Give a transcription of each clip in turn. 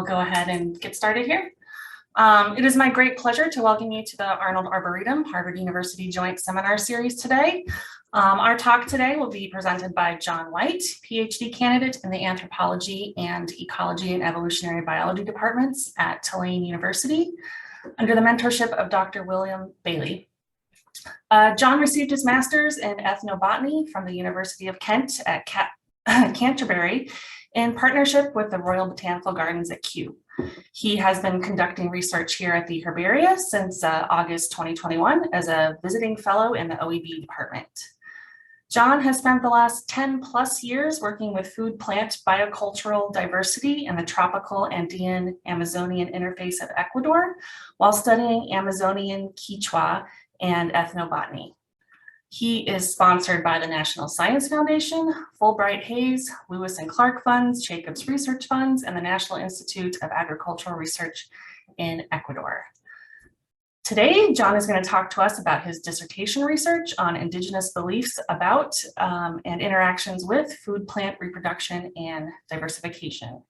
go ahead and get started here. It is my great pleasure to welcome you to the Arnold Arboretum Harvard University Joint Seminar Series today. Our talk today will be presented by John White, PhD candidate in the Anthropology and Ecology and Evolutionary Biology departments at Tulane University, under the mentorship of Dr. William Bailey. John received his master's in ethnobotany from the University of Kent at Canterbury in partnership with the Royal Botanical Gardens at Kew. He has been conducting research here at the Herbaria since August 2021 as a visiting fellow in the OEB department. John has spent the last 10 plus years working with food plant biocultural diversity in the tropical Andean Amazonian interface of Ecuador while studying Amazonian Quechua and ethnobotany. He is sponsored by the National Science Foundation, Fulbright Hays, Lewis and Clark Funds, Jacobs Research Funds, and the National Institute of Agricultural Research in Ecuador. Today, John is going to talk to us about his dissertation research on indigenous beliefs about and interactions with food plant reproduction and diversification.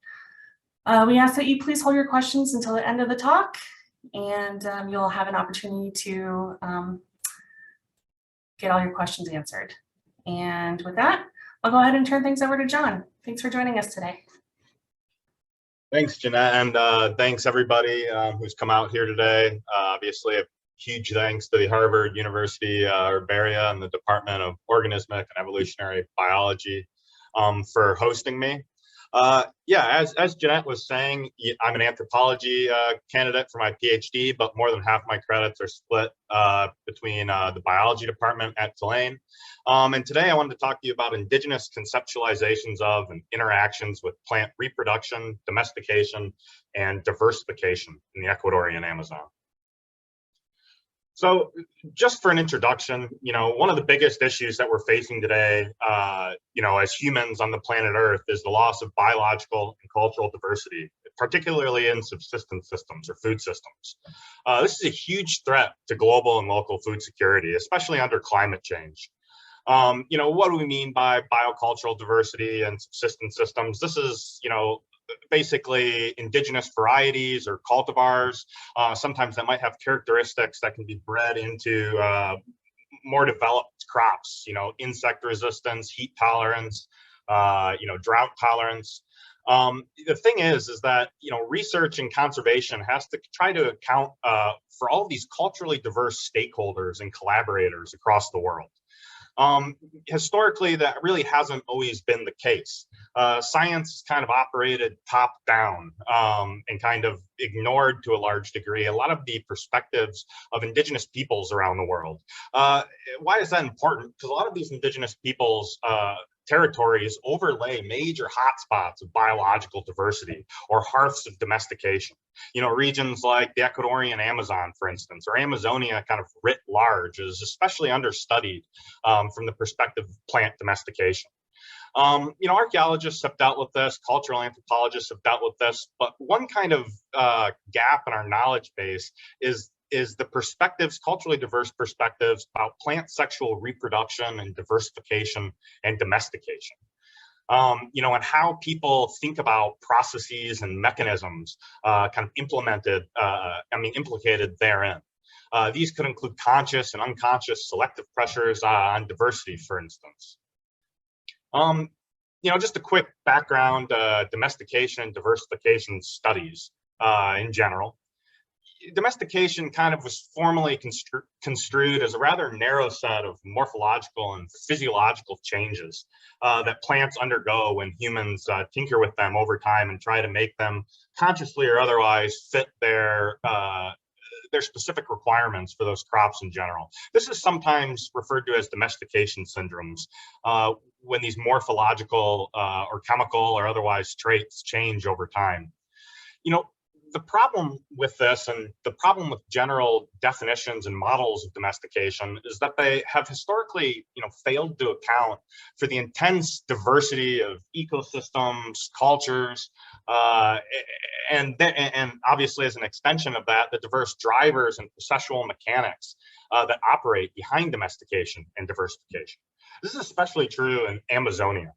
We ask that you please hold your questions until the end of the talk, and you'll have an opportunity to get all your questions answered. And with that, I'll go ahead and turn things over to John. Thanks for joining us today. Thanks, Jeanette, and thanks everybody who's come out here today. Obviously, a huge thanks to the Harvard University Herbaria and the Department of Organismic and Evolutionary Biology for hosting me. Yeah, as Jeanette was saying, I'm an anthropology candidate for my PhD, but more than half my credits are split between the biology department at Tulane. And today I wanted to talk to you about indigenous conceptualizations of and interactions with plant reproduction, domestication, and diversification in the Ecuadorian Amazon. So just for an introduction, one of the biggest issues that we're facing today, as humans on the planet Earth is the loss of biological and cultural diversity, particularly in subsistence systems or food systems. This is a huge threat to global and local food security, especially under climate change. What do we mean by biocultural diversity and subsistence systems? This is, basically indigenous varieties or cultivars. Sometimes that might have characteristics that can be bred into more developed crops, insect resistance, heat tolerance, drought tolerance. The thing is that, research and conservation has to try to account for all of these culturally diverse stakeholders and collaborators across the world. Historically, that really hasn't always been the case. Science has kind of operated top down and kind of ignored to a large degree a lot of the perspectives of indigenous peoples around the world. Why is that important? Because a lot of these indigenous peoples territories overlay major hotspots of biological diversity or hearths of domestication. Regions like the Ecuadorian Amazon, for instance, or Amazonia kind of writ large is especially understudied from the perspective of plant domestication. Archaeologists have dealt with this, cultural anthropologists have dealt with this, but one kind of gap in our knowledge base is the perspectives, culturally diverse perspectives about plant sexual reproduction and diversification and domestication. And how people think about processes and mechanisms implicated therein. These could include conscious and unconscious selective pressures on diversity, for instance. Just a quick background, domestication and diversification studies in general. Domestication kind of was formally construed as a rather narrow set of morphological and physiological changes that plants undergo when humans tinker with them over time and try to make them consciously or otherwise fit their specific requirements for those crops in general. This is sometimes referred to as domestication syndromes, when these morphological or chemical or otherwise traits change over time. The problem with this and the problem with general definitions and models of domestication is that they have historically, failed to account for the intense diversity of ecosystems, cultures, and obviously as an extension of that, the diverse drivers and processual mechanics that operate behind domestication and diversification. This is especially true in Amazonia.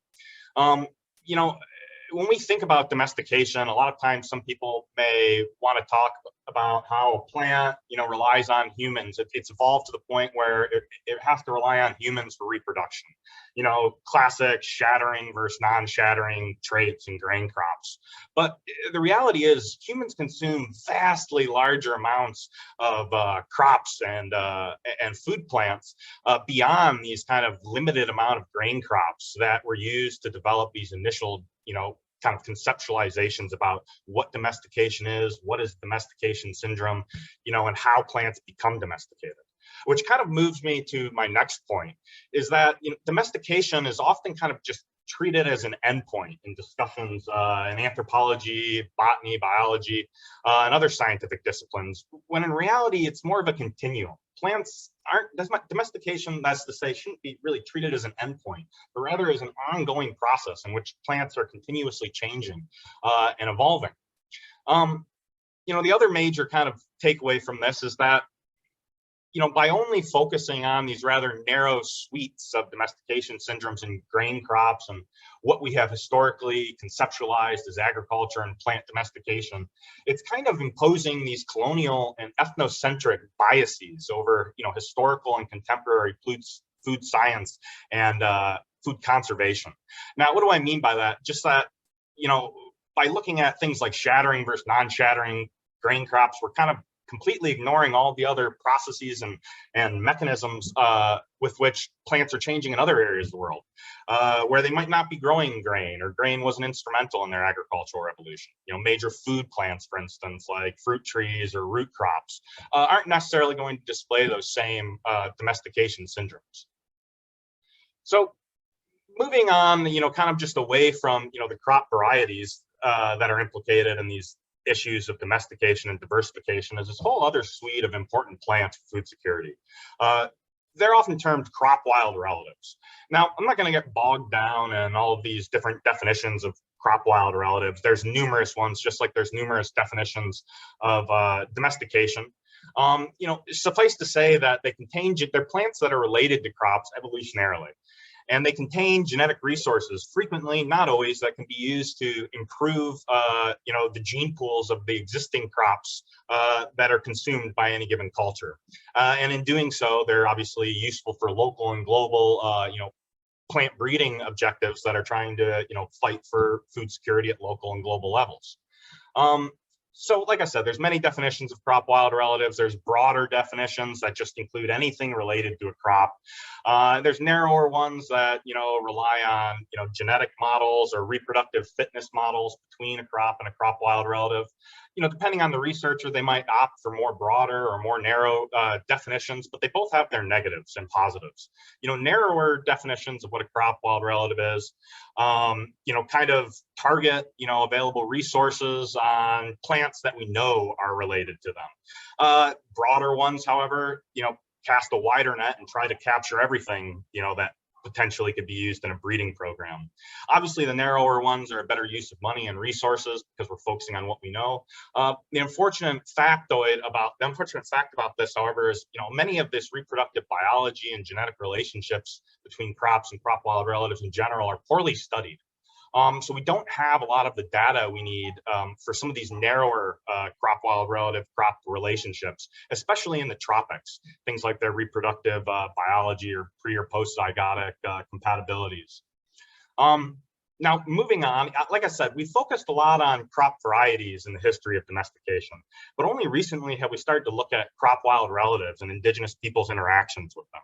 when we think about domestication, a lot of times some people may want to talk about how a plant, relies on humans. It's evolved to the point where it has to rely on humans for reproduction. Classic shattering versus non-shattering traits in grain crops. But the reality is humans consume vastly larger amounts of crops and food plants beyond these kind of limited amount of grain crops that were used to develop these initial, kind of conceptualizations about what domestication is, what is domestication syndrome, and how plants become domesticated. Which kind of moves me to my next point, is that domestication is often kind of just treated as an endpoint in discussions in anthropology, botany, biology, and other scientific disciplines, when in reality, it's more of a continuum. Plants domestication, that's to say, shouldn't be really treated as an endpoint, but rather as an ongoing process in which plants are continuously changing and evolving. The other major kind of takeaway from this is that by only focusing on these rather narrow suites of domestication syndromes in grain crops and what we have historically conceptualized as agriculture and plant domestication, it's kind of imposing these colonial and ethnocentric biases over, historical and contemporary food science and food conservation. Now, what do I mean by that? Just that, by looking at things like shattering versus non-shattering grain crops, we're kind of completely ignoring all the other processes and mechanisms with which plants are changing in other areas of the world, where they might not be growing grain, or grain wasn't instrumental in their agricultural revolution. Major food plants, for instance, like fruit trees or root crops, aren't necessarily going to display those same domestication syndromes. So moving on, kind of just away from, the crop varieties that are implicated in these issues of domestication and diversification, is this whole other suite of important plants for food security. They're often termed crop wild relatives. Now, I'm not going to get bogged down in all of these different definitions of crop wild relatives. There's numerous ones, just like there's numerous definitions of domestication. Suffice to say that they're plants that are related to crops evolutionarily. And they contain genetic resources, frequently, not always, that can be used to improve, the gene pools of the existing crops that are consumed by any given culture. And in doing so, they're obviously useful for local and global, plant breeding objectives that are trying to, fight for food security at local and global levels. So like I said, there's many definitions of crop wild relatives. There's broader definitions that just include anything related to a crop. There's narrower ones that, rely on, genetic models or reproductive fitness models between a crop and a crop wild relative. Depending on the researcher, they might opt for more broader or more narrow definitions, but they both have their negatives and positives. Narrower definitions of what a crop wild relative is, kind of target, available resources on plants that we know are related to them. Broader ones, however, cast a wider net and try to capture everything, that potentially could be used in a breeding program. Obviously, the narrower ones are a better use of money and resources because we're focusing on what we know. The unfortunate fact about this, however, is many of this reproductive biology and genetic relationships between crops and crop wild relatives in general are poorly studied. So we don't have a lot of the data we need for some of these narrower crop wild relative crop relationships, especially in the tropics, things like their reproductive biology or pre or post zygotic compatibilities. Now, moving on, like I said, we focused a lot on crop varieties in the history of domestication, but only recently have we started to look at crop wild relatives and indigenous peoples' interactions with them.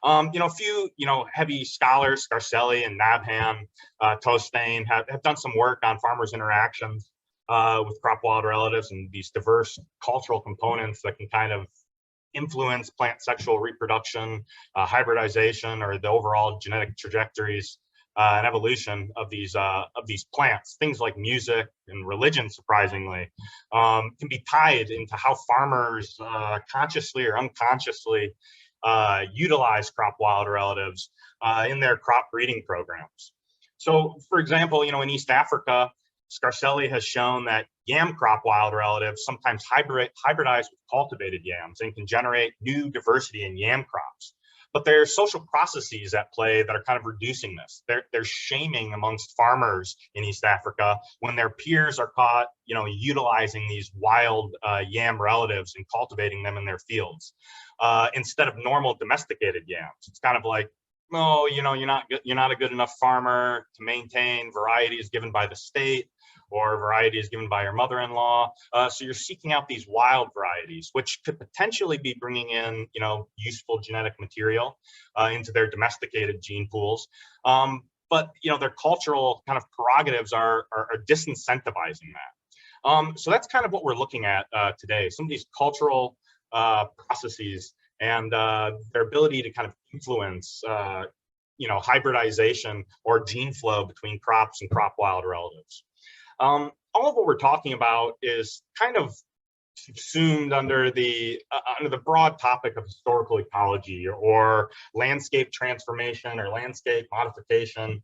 A few, heavy scholars, Scarselli and Nabhan, Tostain, have done some work on farmers' interactions with crop wild relatives and these diverse cultural components that can kind of influence plant sexual reproduction, hybridization, or the overall genetic trajectories and evolution of these plants. Things like music and religion, surprisingly, can be tied into how farmers consciously or unconsciously utilize crop wild relatives in their crop breeding programs. So, for example, in East Africa, Scarselli has shown that yam crop wild relatives sometimes hybridize with cultivated yams and can generate new diversity in yam crops. But there's social processes at play that are kind of reducing this. There's shaming amongst farmers in East Africa when their peers are caught, utilizing these wild yam relatives and cultivating them in their fields instead of normal domesticated yams. It's kind of like, oh, you're not a good enough farmer to maintain varieties given by the state, or varieties given by your mother-in-law. So you're seeking out these wild varieties, which could potentially be bringing in, useful genetic material into their domesticated gene pools. But their cultural kind of prerogatives are disincentivizing that. So that's kind of what we're looking at today. Some of these cultural processes and their ability to kind of influence, hybridization or gene flow between crops and crop wild relatives. All of what we're talking about is kind of subsumed under the broad topic of historical ecology or landscape transformation or landscape modification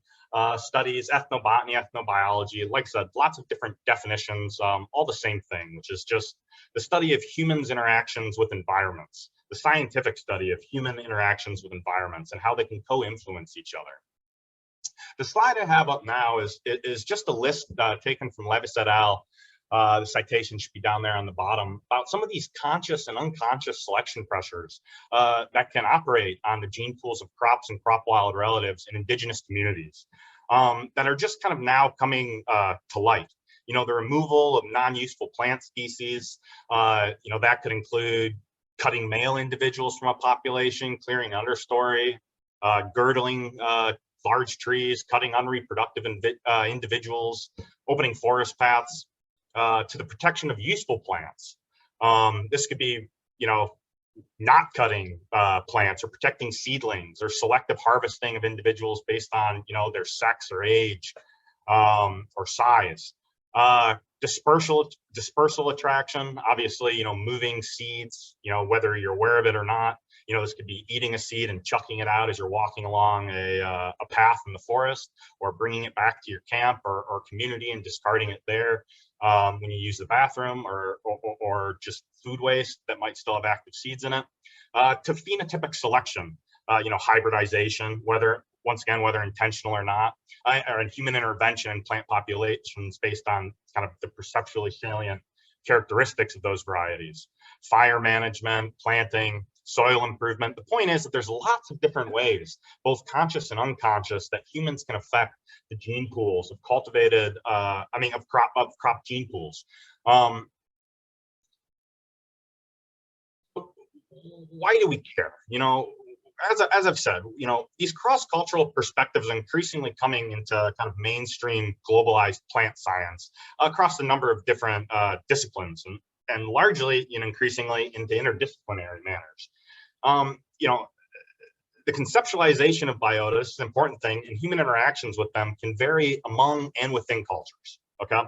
studies, ethnobotany, ethnobiology. Like I said, lots of different definitions, all the same thing, which is just the study of humans' interactions with environments, the scientific study of human interactions with environments and how they can co-influence each other. The slide I have up now is just a list taken from Levis et al. The citation should be down there on the bottom, about some of these conscious and unconscious selection pressures that can operate on the gene pools of crops and crop wild relatives in indigenous communities that are just kind of now coming to light. The removal of non-useful plant species, that could include cutting male individuals from a population, clearing understory, girdling large trees, cutting unreproductive individuals, opening forest paths, to the protection of useful plants. This could be, not cutting plants or protecting seedlings or selective harvesting of individuals based on, their sex or age or size. Dispersal attraction, obviously, moving seeds, whether you're aware of it or not. This could be eating a seed and chucking it out as you're walking along a path in the forest, or bringing it back to your camp or community and discarding it there when you use the bathroom, or just food waste that might still have active seeds in it. To phenotypic selection, hybridization, whether intentional or not, or in human intervention in plant populations based on kind of the perceptually salient characteristics of those varieties. Fire management, planting, soil improvement. The point is that there's lots of different ways, both conscious and unconscious, that humans can affect the gene pools of cultivated, of crop gene pools. Why do we care? As I've said, these cross-cultural perspectives are increasingly coming into kind of mainstream globalized plant science across a number of different disciplines, and largely, increasingly into interdisciplinary manners. The conceptualization of biota is an important thing, and human interactions with them can vary among and within cultures. Okay,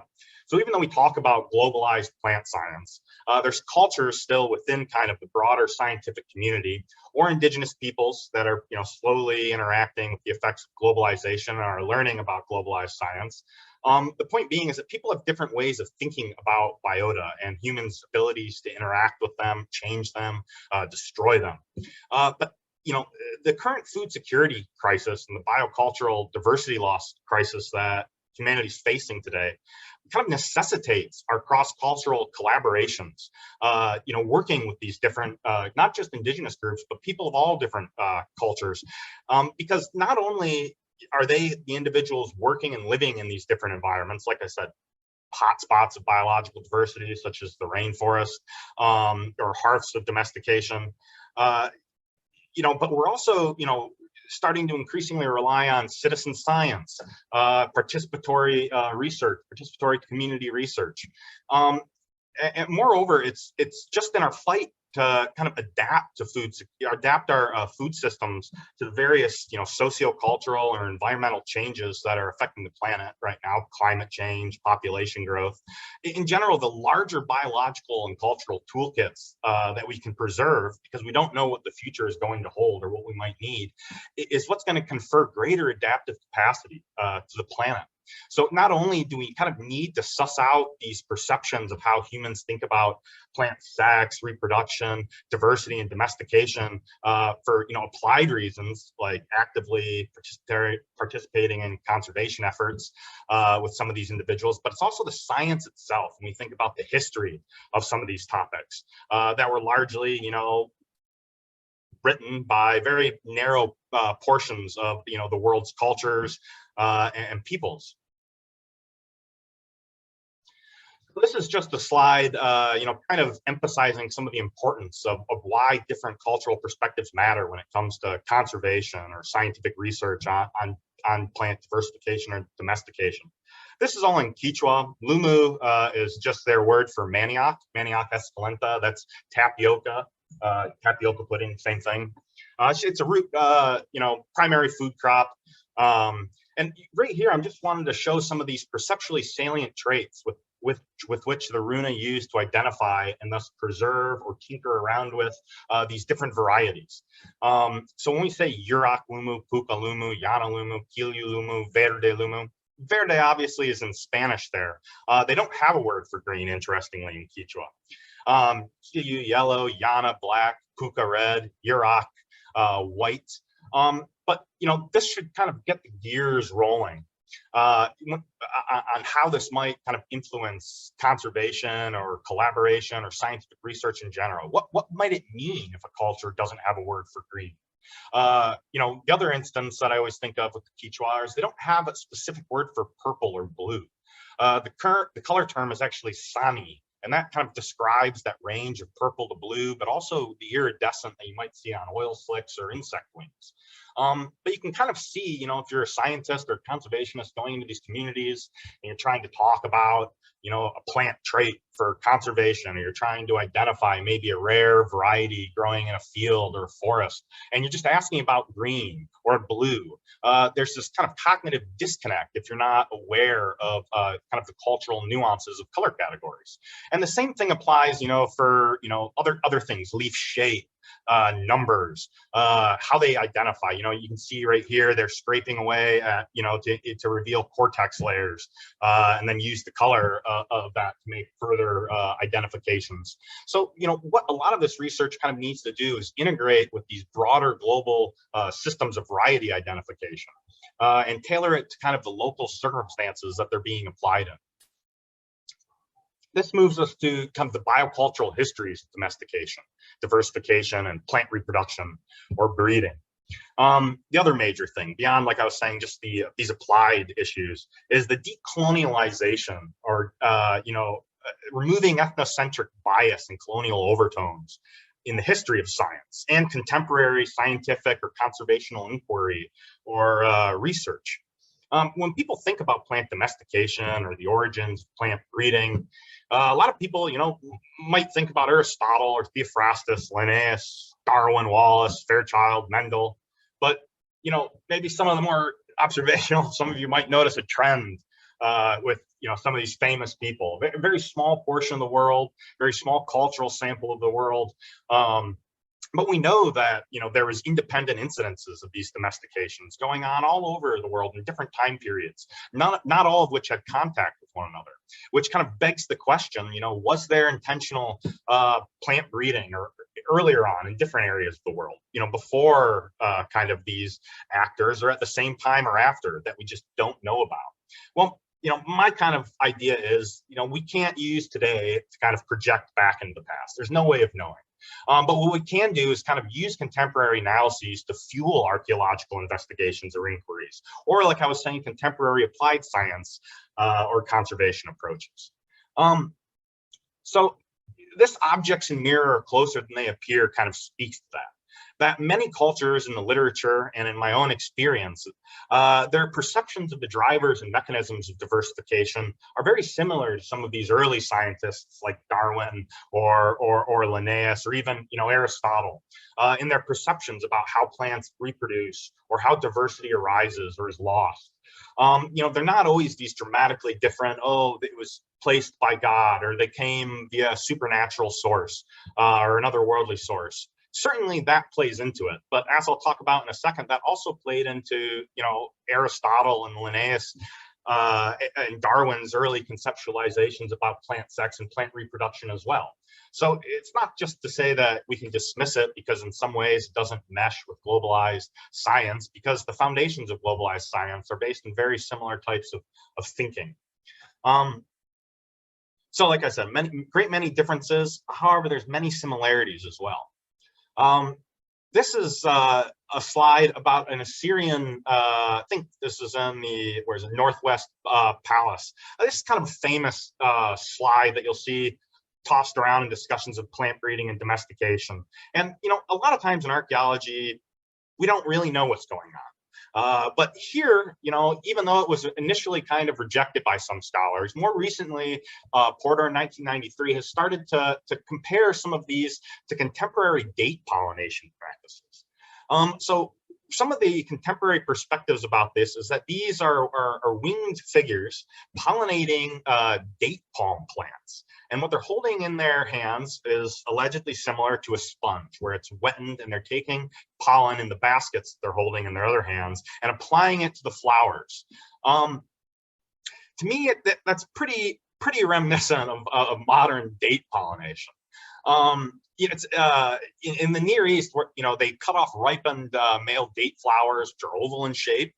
so even though we talk about globalized plant science, there's cultures still within kind of the broader scientific community, or indigenous peoples that are, slowly interacting with the effects of globalization and are learning about globalized science. The point being is that people have different ways of thinking about biota and humans' abilities to interact with them, change them, destroy them. But the current food security crisis and the biocultural diversity loss crisis that humanity's facing today kind of necessitates our cross-cultural collaborations, working with these different, not just indigenous groups, but people of all different cultures, because not only are they the individuals working and living in these different environments, like I said, hotspots of biological diversity, such as the rainforest, or hearths of domestication, but we're also, starting to increasingly rely on citizen science, participatory research, participatory community research. And moreover, it's just in our fight to kind of adapt our food systems to the various, sociocultural or environmental changes that are affecting the planet right now: climate change, population growth. In general, the larger biological and cultural toolkits that we can preserve, because we don't know what the future is going to hold or what we might need, is what's going to confer greater adaptive capacity to the planet. So not only do we kind of need to suss out these perceptions of how humans think about plant sex, reproduction, diversity, and domestication for applied reasons, like actively participating in conservation efforts with some of these individuals, but it's also the science itself. When we think about the history of some of these topics that were largely, written by very narrow portions of the world's cultures and peoples. This is just a slide, kind of emphasizing some of the importance of why different cultural perspectives matter when it comes to conservation or scientific research on plant diversification or domestication. This is all in Quechua. Lumu is just their word for manioc, manioc escalenta. That's tapioca, tapioca pudding, same thing. It's a root, primary food crop. And right here, I'm just wanting to show some of these perceptually salient traits with which the runa used to identify and thus preserve or tinker around with these different varieties. So when we say Yurok lumu, Puka lumu, Yana lumu, Kilu lumu, Verde lumu, Verde obviously is in Spanish there. They don't have a word for green, interestingly, in Quechua. Kilu yellow, Yana black, Puka red, Yurok white. But this should kind of get the gears rolling on how this might kind of influence conservation or collaboration or scientific research in general. What might it mean if a culture doesn't have a word for green? The other instance that I always think of with the Quechua is they don't have a specific word for purple or blue. The color term is actually sani, and that kind of describes that range of purple to blue, but also the iridescent that you might see on oil slicks or insect wings. But you can kind of see, if you're a scientist or conservationist going into these communities and you're trying to talk about, a plant trait for conservation, or you're trying to identify maybe a rare variety growing in a field or a forest, and you're just asking about green or blue, there's this kind of cognitive disconnect if you're not aware of kind of the cultural nuances of color categories. And the same thing applies, for, other things, leaf shape, numbers, how they identify. You can see right here, they're scraping away at, to reveal cortex layers, and then use the color of that to make further identifications. So, what a lot of this research kind of needs to do is integrate with these broader global systems of variety identification and tailor it to kind of the local circumstances that they're being applied in. This moves us to kind of the biocultural histories of domestication, diversification, and plant reproduction or breeding. The other major thing, beyond, like I was saying, just these applied issues, is the decolonialization or, removing ethnocentric bias and colonial overtones in the history of science and contemporary scientific or conservational inquiry or research. When people think about plant domestication or the origins of plant breeding, a lot of people, might think about Aristotle or Theophrastus, Linnaeus, Darwin, Wallace, Fairchild, Mendel, but, maybe some of the more observational, some of you might notice a trend with, some of these famous people. A very small portion of the world, very small cultural sample of the world. But we know that, there was independent incidences of these domestications going on all over the world in different time periods, not all of which had contact with one another, which kind of begs the question, was there intentional plant breeding or earlier on in different areas of the world, before kind of these actors, or at the same time or after, that we just don't know about? Well, my kind of idea is, we can't use today to kind of project back into the past. There's no way of knowing. But what we can do is kind of use contemporary analyses to fuel archaeological investigations or inquiries, or, like I was saying, contemporary applied science or conservation approaches. So this objects in mirror are closer than they appear kind of speaks to that many cultures in the literature and in my own experience, their perceptions of the drivers and mechanisms of diversification are very similar to some of these early scientists like Darwin or Linnaeus, or even Aristotle, in their perceptions about how plants reproduce or how diversity arises or is lost. They're not always these dramatically different, it was placed by God, or they came via a supernatural source or another worldly source. Certainly that plays into it, but as I'll talk about in a second, that also played into Aristotle and Linnaeus and Darwin's early conceptualizations about plant sex and plant reproduction as well. So it's not just to say that we can dismiss it because in some ways it doesn't mesh with globalized science, because the foundations of globalized science are based in very similar types of thinking. So like I said, many differences. However, there's many similarities as well. This is a slide about an Assyrian, I think this is in the, where's it, Northwest Palace. This is kind of a famous slide that you'll see tossed around in discussions of plant breeding and domestication. And, a lot of times in archaeology, we don't really know what's going on. But here, even though it was initially kind of rejected by some scholars, more recently, Porter in 1993 has started to compare some of these to contemporary date pollination practices. So some of the contemporary perspectives about this is that these are winged figures pollinating date palm plants. And what they're holding in their hands is allegedly similar to a sponge, where it's wetted and they're taking pollen in the baskets they're holding in their other hands and applying it to the flowers. To me, that's pretty reminiscent of modern date pollination. It's in the Near East, where they cut off ripened male date flowers, which are oval in shape.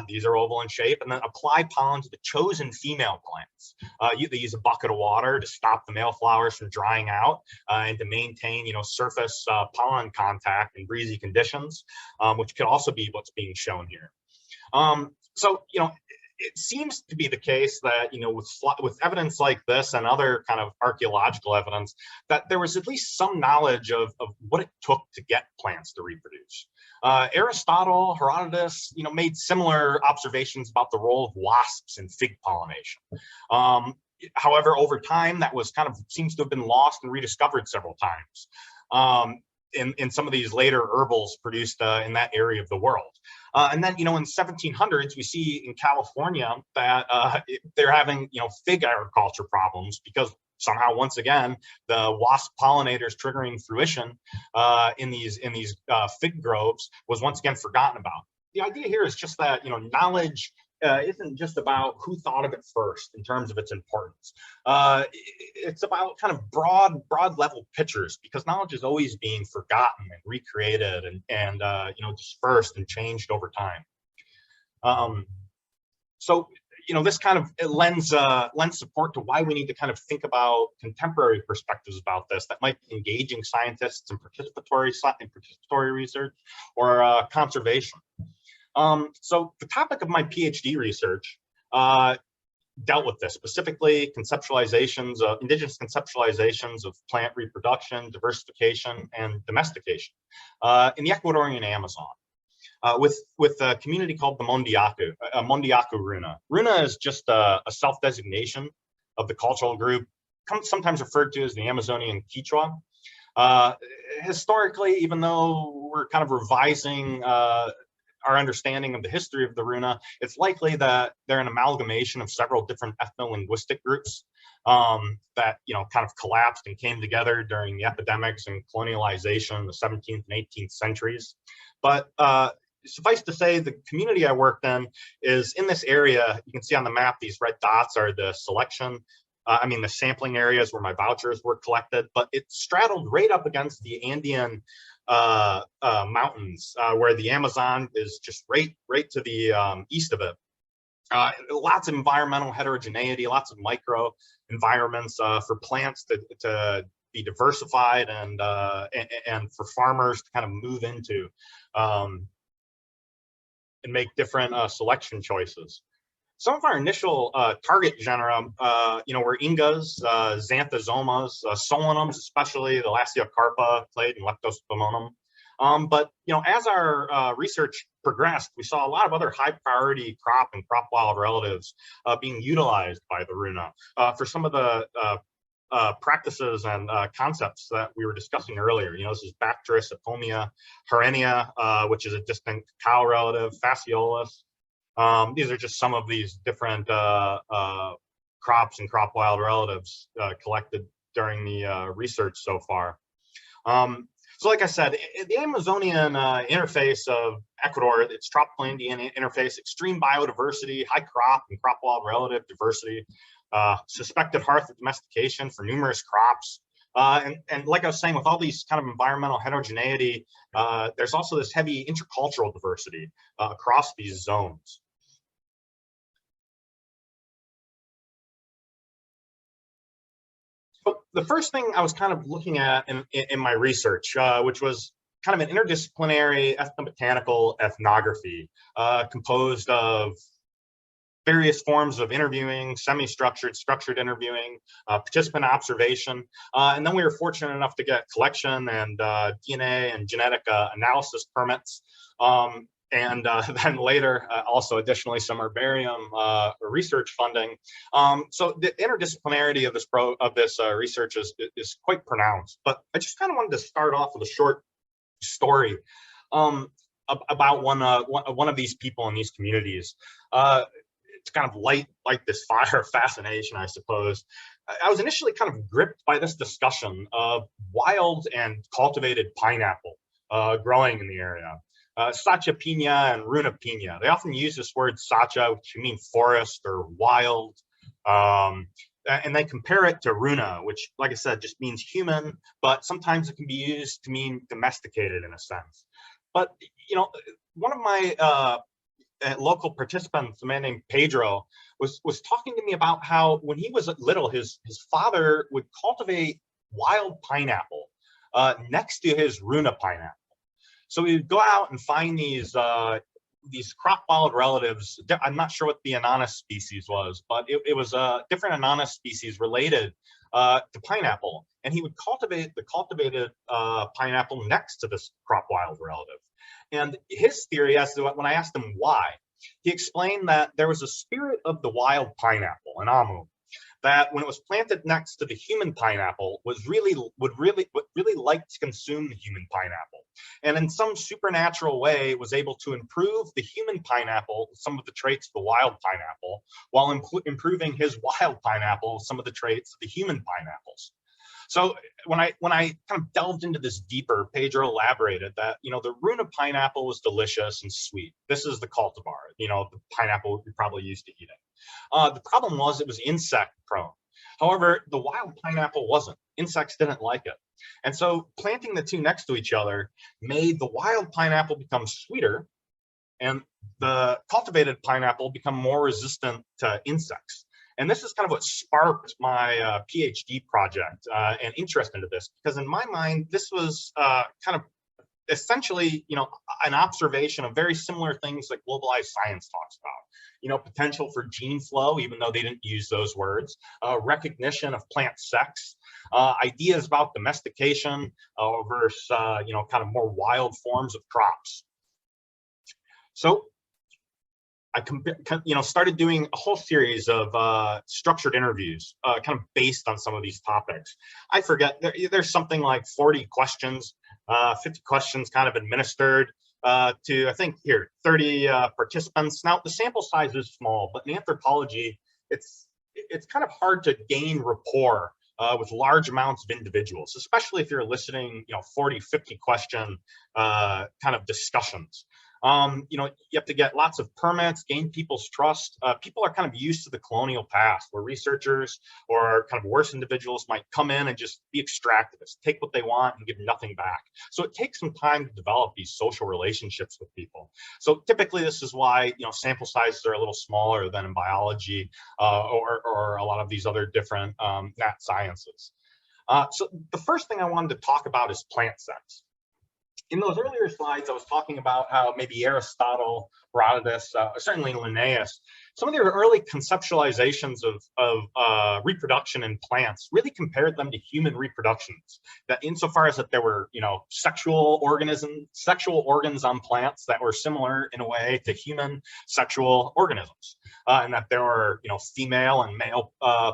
These are oval in shape, and then apply pollen to the chosen female plants. They use a bucket of water to stop the male flowers from drying out and to maintain, surface pollen contact in breezy conditions, which could also be what's being shown here. So, it seems to be the case that, with evidence like this and other kind of archaeological evidence, that there was at least some knowledge of what it took to get plants to reproduce. Aristotle, Herodotus, made similar observations about the role of wasps in fig pollination. However, over time, that was seems to have been lost and rediscovered several times. In some of these later herbals produced in that area of the world. And then, in 1700s, we see in California that they're having, fig agriculture problems because somehow, once again, the wasp pollinators triggering fruition in these fig groves was once again forgotten about. The idea here is just that, knowledge isn't just about who thought of it first in terms of its importance. It's about kind of broad level pictures, because knowledge is always being forgotten and recreated and dispersed and changed over time. So this kind of lends support to why we need to kind of think about contemporary perspectives about this that might be engaging scientists in participatory research or conservation. So the topic of my PhD research dealt with this, specifically indigenous conceptualizations of plant reproduction, diversification, and domestication in the Ecuadorian Amazon with a community called the Mondiaku Runa. Runa is just a self-designation of the cultural group, sometimes referred to as the Amazonian Quichua. Historically, even though we're kind of revising our understanding of the history of the Runa, it's likely that they're an amalgamation of several different ethno-linguistic groups that kind of collapsed and came together during the epidemics and colonialization in the 17th and 18th centuries. But suffice to say, the community I worked in is in this area. You can see on the map, these red dots are the the sampling areas where my vouchers were collected, but it's straddled right up against the Andean mountains, where the Amazon is just right to the east of it. Lots of environmental heterogeneity, lots of micro environments for plants to be diversified and for farmers to kind of move into and make different selection choices. Some of our initial target genera, were ingas, xanthosomas, solanums, especially the Lasiocarpa clade and Leptospermonum. But as our research progressed, we saw a lot of other high priority crop and crop wild relatives being utilized by the Runa for some of the practices and concepts that we were discussing earlier. This is Bactris, Apomia, Harenia, which is a distinct cow relative, Fasciolus. These are just some of these different crops and crop wild relatives collected during the research so far. So like I said, the Amazonian interface of Ecuador, its tropical Andean interface, extreme biodiversity, high crop and crop wild relative diversity, suspected hearth of domestication for numerous crops. And like I was saying, with all these kind of environmental heterogeneity, there's also this heavy intercultural diversity across these zones. So the first thing I was kind of looking at in my research, which was kind of an interdisciplinary ethnobotanical ethnography composed of various forms of interviewing, semi-structured, structured interviewing, participant observation. And then we were fortunate enough to get collection and DNA and genetic analysis permits. And then later, also additionally, some herbarium research funding. So the interdisciplinarity of this research is quite pronounced. But I just kind of wanted to start off with a short story about one of these people in these communities. To kind of light this fire of fascination, I suppose. I was initially kind of gripped by this discussion of wild and cultivated pineapple growing in the area. Sacha Pina and Runa Pina. They often use this word Sacha, which can mean forest or wild. And they compare it to Runa, which, like I said, just means human, but sometimes it can be used to mean domesticated in a sense. But, you know, one of my local participants, a man named Pedro, was talking to me about how when he was little, his father would cultivate wild pineapple next to his Runa pineapple. So we would go out and find these crop wild relatives. I'm not sure what the ananas species was, but it was a different ananas species related to pineapple. And he would cultivate the cultivated pineapple next to this crop wild relative. And his theory, as to when I asked him why, he explained that there was a spirit of the wild pineapple, an amu, that when it was planted next to the human pineapple would really like to consume the human pineapple, and in some supernatural way was able to improve the human pineapple, some of the traits of the wild pineapple, while improving his wild pineapple, some of the traits of the human pineapples. So when I kind of delved into this deeper, Pedro elaborated that, you know, the Runa pineapple was delicious and sweet. This is the cultivar, you know, the pineapple you're probably used to eating. The problem was it was insect prone. However, the wild pineapple wasn't. Insects didn't like it. And so planting the two next to each other made the wild pineapple become sweeter and the cultivated pineapple become more resistant to insects. And this is kind of what sparked my PhD project and interest into this, because in my mind, this was kind of essentially, you know, an observation of very similar things that globalized science talks about. You know, potential for gene flow, even though they didn't use those words, recognition of plant sex, ideas about domestication versus, you know, kind of more wild forms of crops. So I started doing a whole series of structured interviews, kind of based on some of these topics. I forget, there's something like 40 questions, 50 questions kind of administered to, I think, 30 participants. Now, the sample size is small, but in anthropology, it's kind of hard to gain rapport with large amounts of individuals, especially if you're eliciting, you know, 40, 50 question kind of discussions. You know, you have to get lots of permits, gain people's trust. People are kind of used to the colonial past, where researchers or kind of worse individuals might come in and just be extractivists, take what they want and give nothing back. So it takes some time to develop these social relationships with people. So typically this is why, you know, sample sizes are a little smaller than in biology or a lot of these other different nat sciences. So the first thing I wanted to talk about is plant sex. In those earlier slides, I was talking about how maybe Aristotle, Herodotus, certainly Linnaeus, some of their early conceptualizations of reproduction in plants really compared them to human reproductions. That insofar as that there were, you know, sexual organs on plants that were similar in a way to human sexual organisms, and that there were, you know, female and male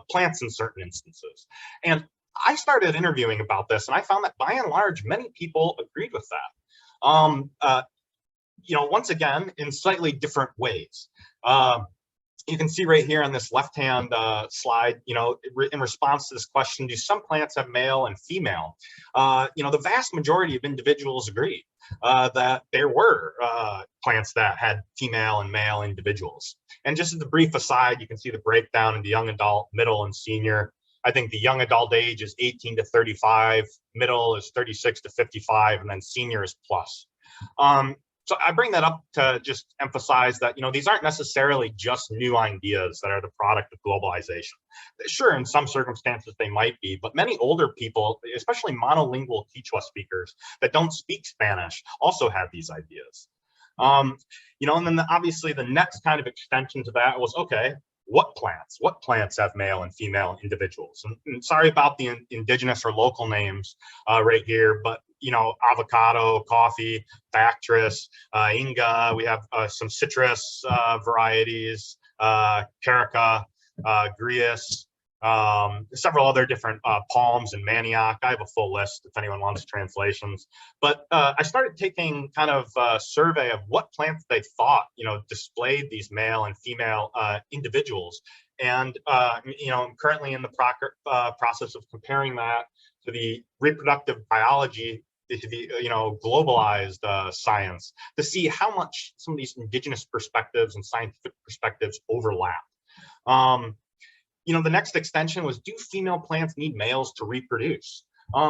plants in certain instances. And I started interviewing about this, and I found that by and large, many people agreed with that. You know, once again, in slightly different ways. You can see right here on this left-hand slide, in response to this question, do some plants have male and female? The vast majority of individuals agree that there were plants that had female and male individuals. And just as a brief aside, you can see the breakdown into young adult, middle, and senior. I think the young adult age is 18 to 35, middle is 36 to 55, and then senior is plus. So I bring that up to just emphasize that, these aren't necessarily just new ideas that are the product of globalization. Sure, in some circumstances they might be, but many older people, especially monolingual Quechua speakers that don't speak Spanish, also have these ideas. And then obviously the next kind of extension to that was, okay, what plants have male and female individuals? And sorry about the indigenous or local names right here, but avocado, coffee, Bactris, Inga. We have some citrus varieties, Carica, Grius, several other different palms and manioc. I have a full list if anyone wants translations. But I started taking kind of a survey of what plants they thought, displayed these male and female individuals. And, I'm currently in the process of comparing that to the reproductive biology, to the globalized science, to see how much some of these indigenous perspectives and scientific perspectives overlap. The next extension was, do female plants need males to reproduce?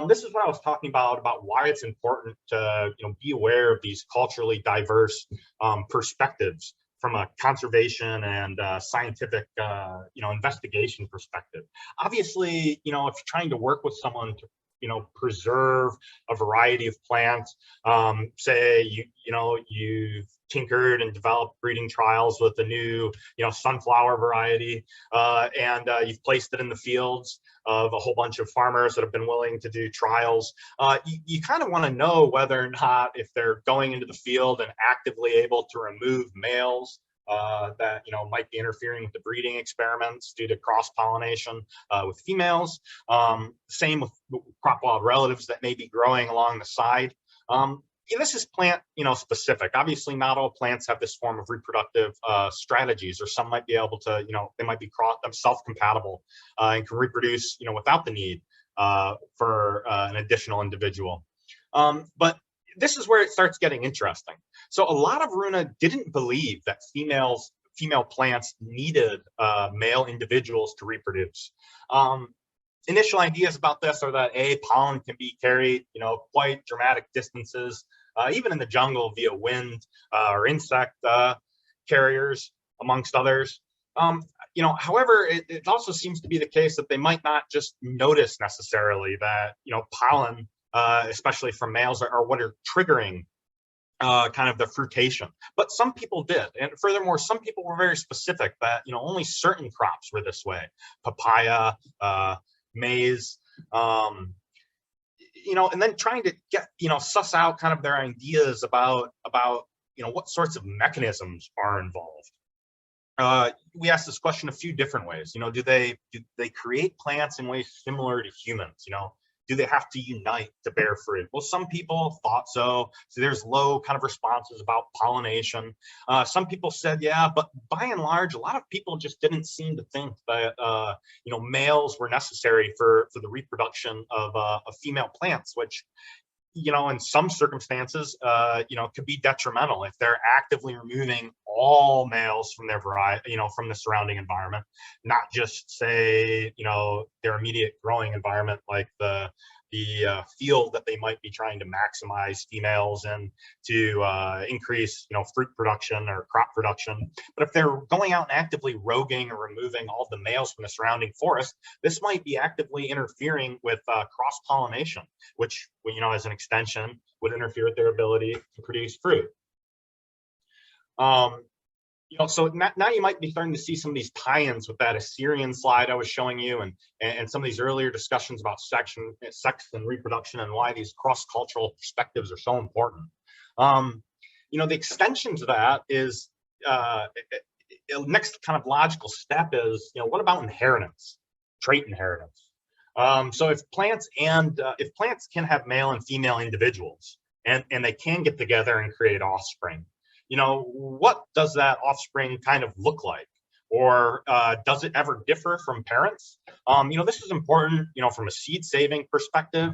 This is what I was talking about why it's important to be aware of these culturally diverse perspectives from a conservation and scientific investigation perspective. Obviously, if you're trying to work with someone to preserve a variety of plants, say you've tinkered and developed breeding trials with a new sunflower variety, and you've placed it in the fields of a whole bunch of farmers that have been willing to do trials. You kind of want to know whether or not, if they're going into the field and actively able to remove males that might be interfering with the breeding experiments due to cross-pollination with females. Same with crop wild relatives that may be growing along the side. This is plant specific. Obviously, not all plants have this form of reproductive strategies, or some might be able to, they might be self-compatible and can reproduce without the need for an additional individual. But this is where it starts getting interesting. So a lot of Runa didn't believe that female plants needed male individuals to reproduce. Initial ideas about this are that pollen can be carried, quite dramatic distances, even in the jungle via wind or insect carriers, amongst others. However, it also seems to be the case that they might not just notice necessarily that, pollen, especially from males, are what are triggering kind of the fruitation. But some people did. And furthermore, some people were very specific that, only certain crops were this way. Papaya, maize, and then trying to get, suss out kind of their ideas about, what sorts of mechanisms are involved. We asked this question a few different ways. Do they create plants in ways similar to humans? Do they have to unite to bear fruit? Well, some people thought so. So there's low kind of responses about pollination. Some people said, yeah, but by and large, a lot of people just didn't seem to think that, males were necessary for the reproduction of female plants, which, in some circumstances, could be detrimental if they're actively removing all males from their variety, from the surrounding environment, not just say, their immediate growing environment, like the field that they might be trying to maximize females in to increase, fruit production or crop production. But if they're going out and actively roguing or removing all of the males from the surrounding forest, this might be actively interfering with cross-pollination, which, as an extension, would interfere with their ability to produce fruit. So now you might be starting to see some of these tie-ins with that Assyrian slide I was showing you, and some of these earlier discussions about sex and reproduction, and why these cross-cultural perspectives are so important. The extension to that is next kind of logical step is, what about inheritance, trait inheritance? So if plants can have male and female individuals, and they can get together and create offspring, what does that offspring kind of look like? Or does it ever differ from parents? This is important, from a seed saving perspective,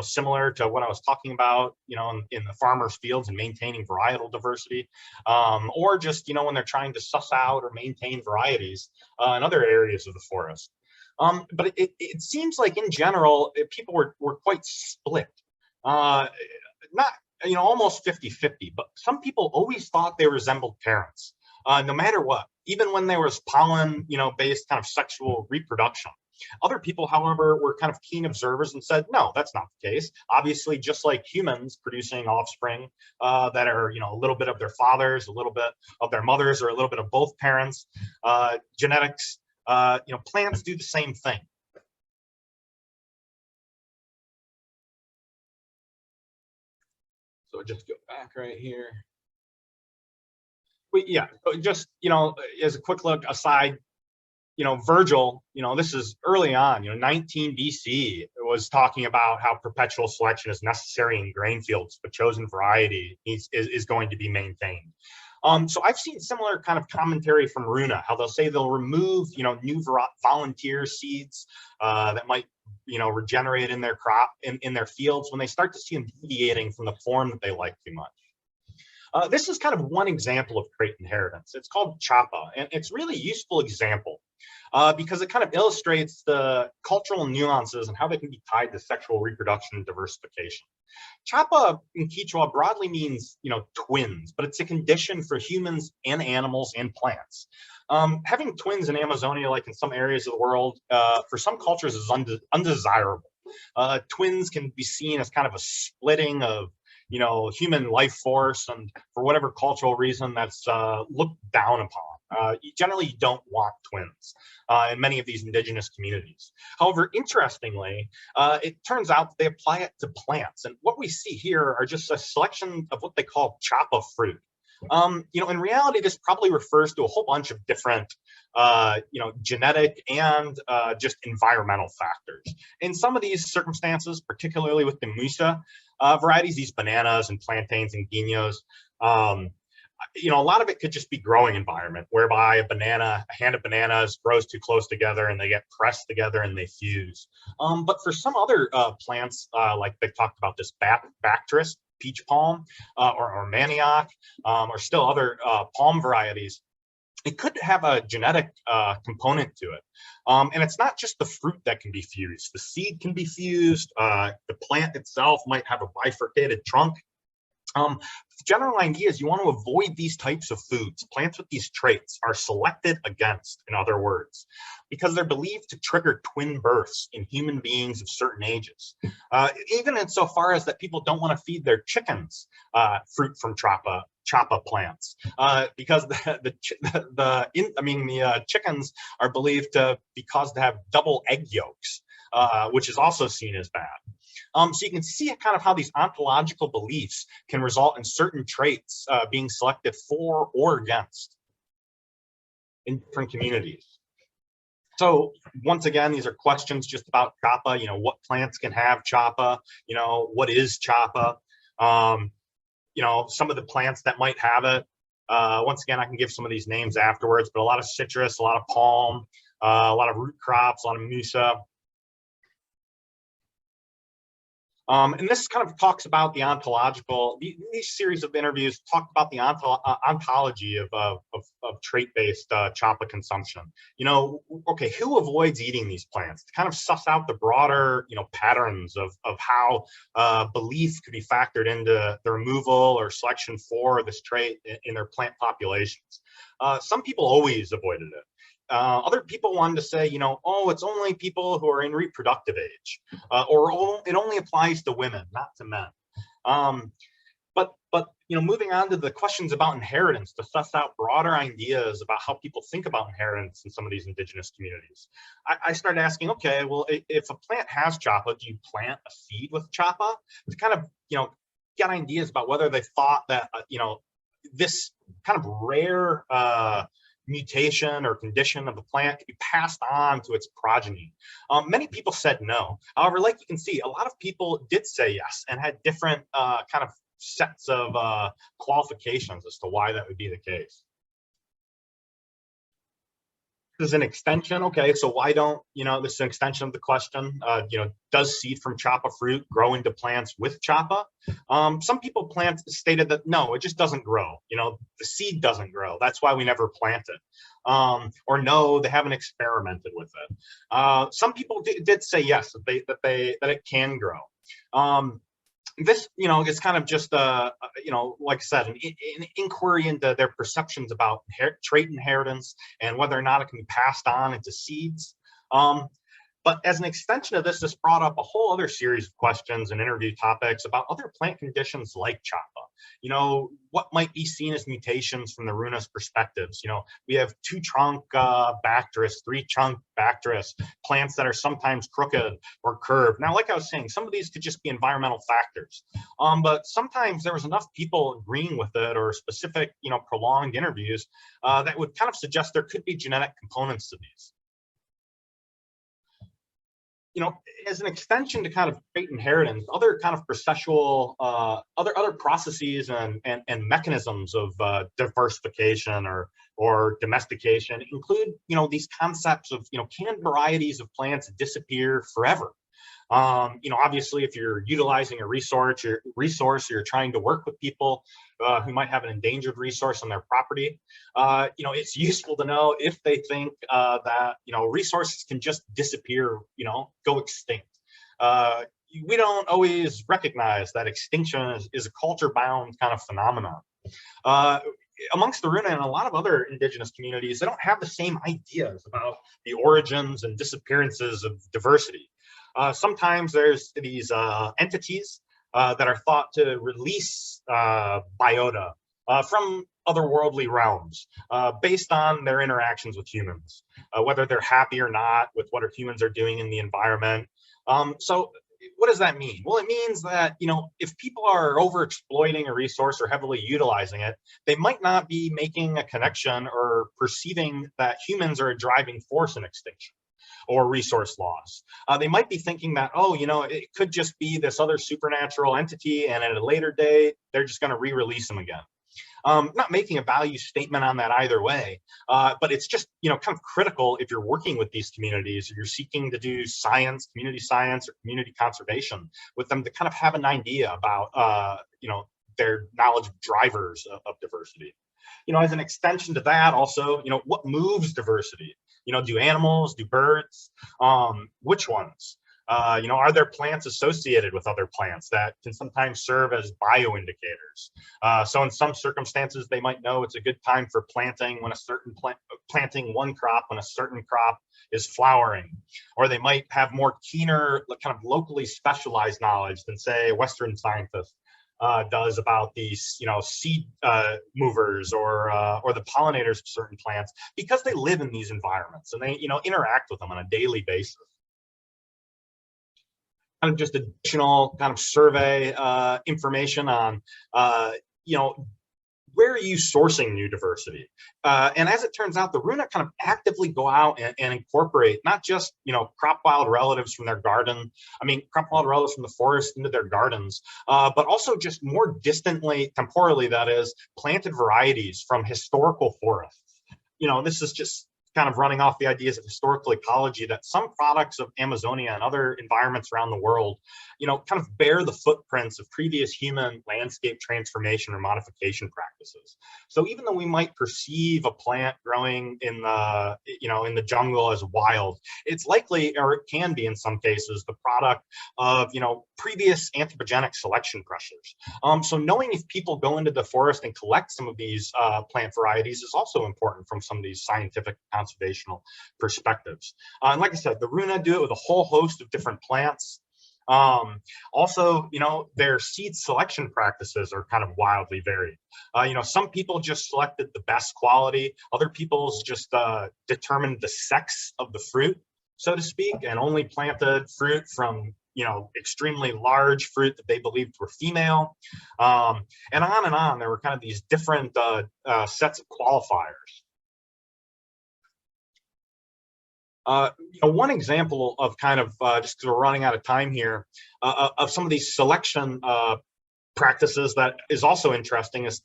similar to what I was talking about, in the farmers' fields and maintaining varietal diversity, or just, when they're trying to suss out or maintain varieties in other areas of the forest. But it seems like in general, people were quite split. Not, almost 50-50, but some people always thought they resembled parents, no matter what, even when there was pollen, based kind of sexual reproduction. Other people, however, were kind of keen observers and said, no, that's not the case. Obviously, just like humans producing offspring that are, a little bit of their fathers, a little bit of their mothers, or a little bit of both parents, genetics, plants do the same thing. So just go back right here. But yeah, just, as a quick look aside, Virgil, this is early on, 19 BC, was talking about how perpetual selection is necessary in grain fields, but chosen variety is going to be maintained. So I've seen similar kind of commentary from Runa, how they'll say they'll remove, new volunteer seeds that might, regenerate in their crop, in their fields, when they start to see them deviating from the form that they like too much. This is kind of one example of trait inheritance. It's called Chapa, and it's really a useful example because it kind of illustrates the cultural nuances and how they can be tied to sexual reproduction and diversification. Chapa in Quechua broadly means, twins, but it's a condition for humans and animals and plants. Having twins in Amazonia, like in some areas of the world, for some cultures is undesirable. Twins can be seen as kind of a splitting of, human life force, and for whatever cultural reason, that's looked down upon. You generally don't want twins in many of these indigenous communities. However, interestingly, it turns out that they apply it to plants. And what we see here are just a selection of what they call chapa fruit. In reality, this probably refers to a whole bunch of different, genetic and just environmental factors. In some of these circumstances, particularly with the Musa varieties, these bananas and plantains and guineos, a lot of it could just be growing environment, whereby a hand of bananas grows too close together and they get pressed together and they fuse. But for some other plants, like they talked about this Bactris, peach palm, or manioc, or still other palm varieties, it could have a genetic component to it. And it's not just the fruit that can be fused. The seed can be fused. The plant itself might have a bifurcated trunk. General idea is you want to avoid these types of foods. Plants with these traits are selected against, in other words, because they're believed to trigger twin births in human beings of certain ages. Even insofar as that people don't want to feed their chickens fruit from chapa plants, because the chickens are believed to be caused to have double egg yolks, which is also seen as bad. So you can see kind of how these ontological beliefs can result in certain traits being selected for or against in different communities. So once again, these are questions just about chapa. What plants can have chapa? What is chapa? Some of the plants that might have it. Once again, I can give some of these names afterwards, but a lot of citrus, a lot of palm, a lot of root crops, a lot of musa. And this kind of talks about the ontological, these series of interviews talk about the ontology of trait-based chapa consumption. Okay, who avoids eating these plants? To kind of suss out the broader, patterns of how belief could be factored into the removal or selection for this trait in their plant populations. Some people always avoided it. Other people wanted to say, it's only people who are in reproductive age, or it only applies to women, not to men. But moving on to the questions about inheritance, to suss out broader ideas about how people think about inheritance in some of these indigenous communities, I started asking, okay, well, if a plant has chapa, do you plant a seed with chapa? To kind of, get ideas about whether they thought that, this kind of rare mutation or condition of the plant can be passed on to its progeny. Many people said no. However, like you can see, a lot of people did say yes and had different kind of sets of qualifications as to why that would be the case. This is an extension. Okay, so why don't, this is an extension of the question, does seed from chapa fruit grow into plants with chapa? Some people stated that no, it just doesn't grow. The seed doesn't grow. That's why we never plant it. Or no, they haven't experimented with it. Some people did say yes, that it can grow. This, is kind of just like I said, an inquiry into their perceptions about trait inheritance and whether or not it can be passed on into seeds. But as an extension of this brought up a whole other series of questions and interview topics about other plant conditions like chapa. What might be seen as mutations from the Runa's perspectives? We have two-trunk Bactris, three-trunk Bactris, plants that are sometimes crooked or curved. Now, like I was saying, some of these could just be environmental factors. But sometimes there was enough people agreeing with it or specific, prolonged interviews that would kind of suggest there could be genetic components to these. As an extension to kind of trait inheritance, other kind of processual, other processes and mechanisms of diversification or domestication include, these concepts of, can varieties of plants disappear forever? Obviously, if you're utilizing a resource, you're trying to work with people who might have an endangered resource on their property. It's useful to know if they think that, resources can just disappear, go extinct. We don't always recognize that extinction is a culture-bound kind of phenomenon. Amongst the Runa and a lot of other indigenous communities, they don't have the same ideas about the origins and disappearances of diversity. Sometimes there's these entities that are thought to release biota from otherworldly realms based on their interactions with humans, whether they're happy or not with what our humans are doing in the environment. So what does that mean? Well, it means that, if people are over exploiting a resource or heavily utilizing it, they might not be making a connection or perceiving that humans are a driving force in extinction or resource loss. They might be thinking that, it could just be this other supernatural entity, and at a later date, they're just going to re-release them again. Not making a value statement on that either way, but it's just, kind of critical if you're working with these communities, or you're seeking to do science, or community conservation with them, to kind of have an idea about, their knowledge of drivers of diversity. As an extension to that also, what moves diversity? Do animals, do birds? Which ones? Are there plants associated with other plants that can sometimes serve as bioindicators? So in some circumstances, they might know it's a good time for planting when a certain planting one crop when a certain crop is flowering, or they might have more keener, kind of locally specialized knowledge than, say, a Western scientist does about these, seed movers or the pollinators of certain plants, because they live in these environments and they, interact with them on a daily basis. Kind of just additional kind of survey information on, where are you sourcing new diversity? And as it turns out, the Runa kind of actively go out and incorporate not just, crop wild relatives from their garden, crop wild relatives from the forest into their gardens, but also just more distantly, temporally, that is, planted varieties from historical forests. This is just kind of running off the ideas of historical ecology, that some products of Amazonia and other environments around the world, kind of bear the footprints of previous human landscape transformation or modification practices. So even though we might perceive a plant growing in the, in the jungle as wild, it's likely, or it can be in some cases, the product of, previous anthropogenic selection pressures. So knowing if people go into the forest and collect some of these plant varieties is also important from some of these scientific conservational perspectives. And like I said, the Runa do it with a whole host of different plants. Also, their seed selection practices are kind of wildly varied. Some people just selected the best quality. Other people's just determined the sex of the fruit, so to speak, and only planted fruit from, extremely large fruit that they believed were female. And on. There were kind of these different sets of qualifiers. One example of kind of, just because we're running out of time here, of some of these selection practices that is also interesting is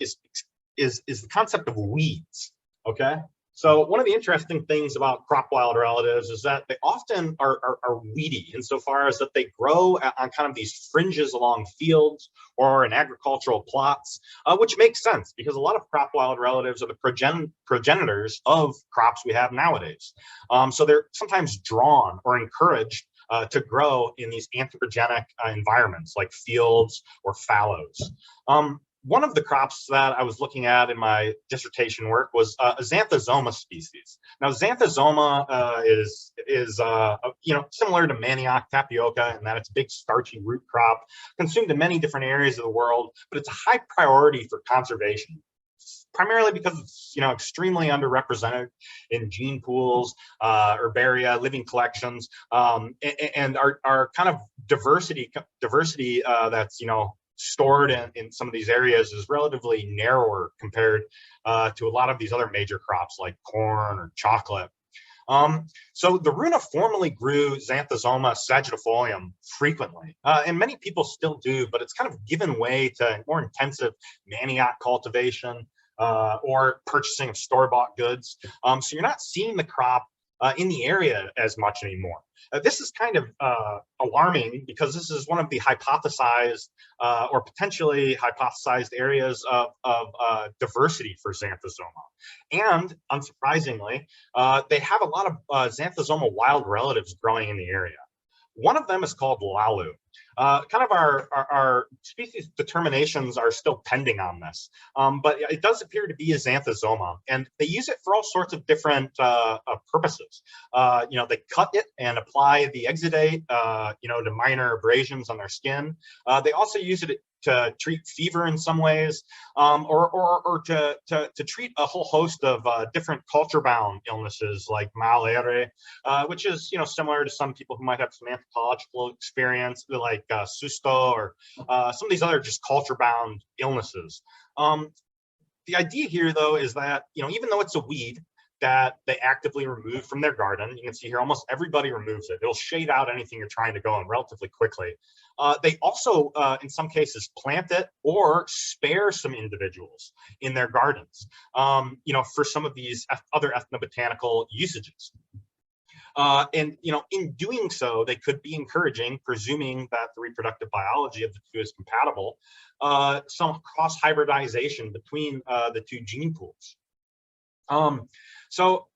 the concept of weeds. Okay, So one of the interesting things about crop wild relatives is that they often are weedy insofar as that they grow on kind of these fringes along fields or in agricultural plots, which makes sense because a lot of crop wild relatives are the progenitors of crops we have nowadays. So they're sometimes drawn or encouraged to grow in these anthropogenic environments like fields or fallows. One of the crops that I was looking at in my dissertation work was a Xanthosoma species. Now, Xanthosoma is similar to manioc tapioca in that it's a big starchy root crop, consumed in many different areas of the world, but it's a high priority for conservation, primarily because it's extremely underrepresented in gene pools, herbaria, living collections, and our kind of diversity that's stored in some of these areas is relatively narrower compared to a lot of these other major crops like corn or chocolate. So the Runa formerly grew Xanthosoma sagittifolium frequently, and many people still do, but it's kind of given way to more intensive manioc cultivation or purchasing of store-bought goods. So you're not seeing the crop in the area as much anymore. This is kind of alarming because this is one of the hypothesized or potentially hypothesized areas of diversity for Xanthosoma. And unsurprisingly, they have a lot of Xanthosoma wild relatives growing in the area. One of them is called Lalu. Kind of our species determinations are still pending on this, but it does appear to be a Xanthosoma, and they use it for all sorts of different purposes. They cut it and apply the exudate, to minor abrasions on their skin. They also use it to treat fever in some ways, or to treat a whole host of different culture-bound illnesses like malere, which is similar to some people who might have some anthropological experience, like susto or some of these other just culture-bound illnesses. The idea here, though, is that even though it's a weed that they actively remove from their garden, you can see here almost everybody removes it. It'll shade out anything you're trying to go on relatively quickly. They also, in some cases, plant it or spare some individuals in their gardens, for some of these other ethnobotanical usages. And in doing so, they could be encouraging, presuming that the reproductive biology of the two is compatible, some cross hybridization between the two gene pools. So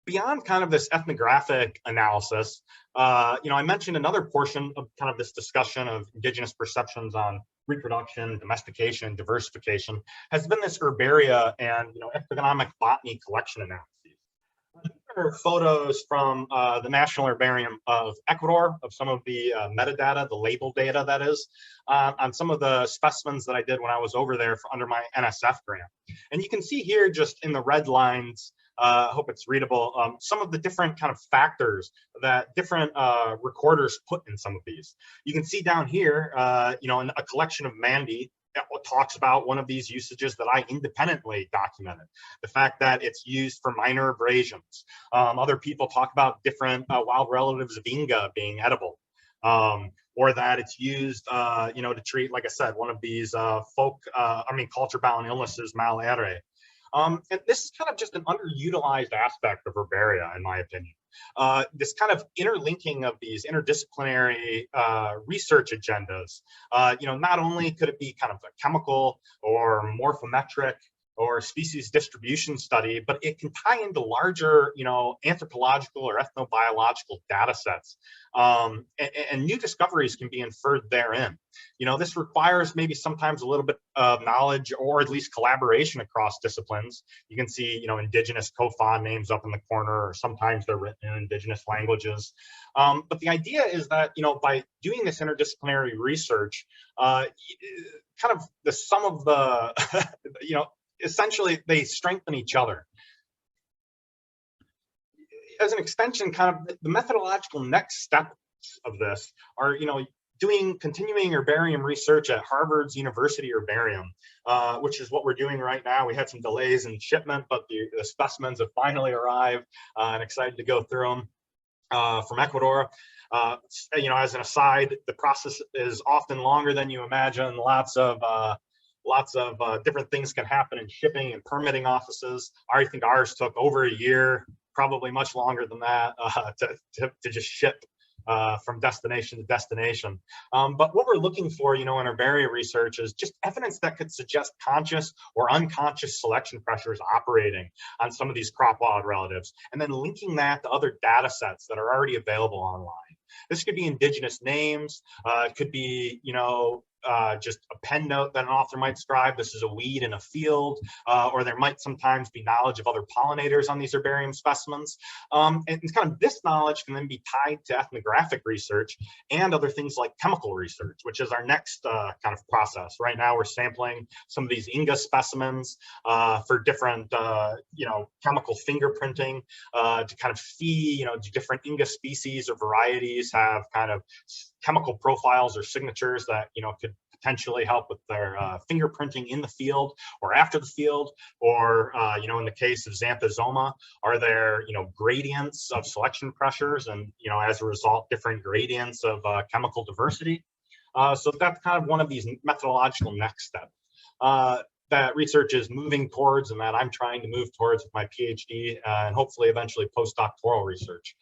beyond kind of this ethnographic analysis, I mentioned another portion of kind of this discussion of indigenous perceptions on reproduction, domestication, diversification has been this herbaria and economic botany collection analysis. These are photos from the National Herbarium of Ecuador of some of the metadata, the label data that is, on some of the specimens that I did when I was over there under my NSF grant. And you can see here just in the red lines, I hope it's readable, some of the different kind of factors that different recorders put in some of these. You can see down here, in a collection of Mandy, talks about one of these usages that I independently documented, the fact that it's used for minor abrasions. Other people talk about different wild relatives of Inga being edible, or that it's used, to treat, like I said, one of these culture-bound illnesses, malere. And this is kind of just an underutilized aspect of herbaria, in my opinion. This kind of interlinking of these interdisciplinary research agendas, not only could it be kind of a chemical or morphometric or species distribution study, but it can tie into larger, anthropological or ethnobiological data sets. And new discoveries can be inferred therein. This requires maybe sometimes a little bit of knowledge or at least collaboration across disciplines. You can see, indigenous COFON names up in the corner, or sometimes they're written in indigenous languages. But the idea is that, by doing this interdisciplinary research, kind of the sum of the, essentially they strengthen each other. As an extension, kind of the methodological next steps of this are, continuing herbarium research at Harvard's University Herbarium, which is what we're doing right now. We had some delays in shipment, but the specimens have finally arrived, and excited to go through them from Ecuador. As an aside, the process is often longer than you imagine. Lots of lots of different things can happen in shipping and permitting offices. I think ours took over a year, probably much longer than that, to just ship from destination to destination. But what we're looking for, in our barrier research is just evidence that could suggest conscious or unconscious selection pressures operating on some of these crop wild relatives, and then linking that to other data sets that are already available online. This could be indigenous names, it could be, just a pen note that an author might scribe, this is a weed in a field, or there might sometimes be knowledge of other pollinators on these herbarium specimens. And kind of this knowledge can then be tied to ethnographic research and other things like chemical research, which is our next kind of process. Right now, we're sampling some of these Inga specimens for different, chemical fingerprinting to kind of see, do different Inga species or varieties have kind of chemical profiles or signatures that could potentially help with their fingerprinting in the field or after the field, or in the case of xanthosoma, are there gradients of selection pressures, and as a result different gradients of chemical diversity. So that's kind of one of these methodological next steps that research is moving towards, and that I'm trying to move towards with my PhD and hopefully eventually postdoctoral research.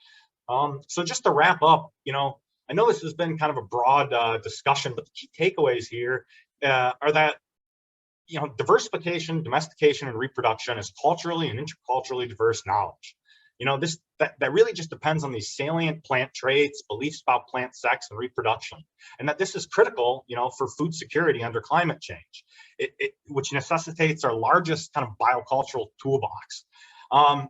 So just to wrap up, I know this has been kind of a broad discussion, but the key takeaways here are that diversification, domestication, and reproduction is culturally and interculturally diverse knowledge. That really just depends on these salient plant traits, beliefs about plant sex and reproduction, and that this is critical, for food security under climate change, which necessitates our largest kind of biocultural toolbox.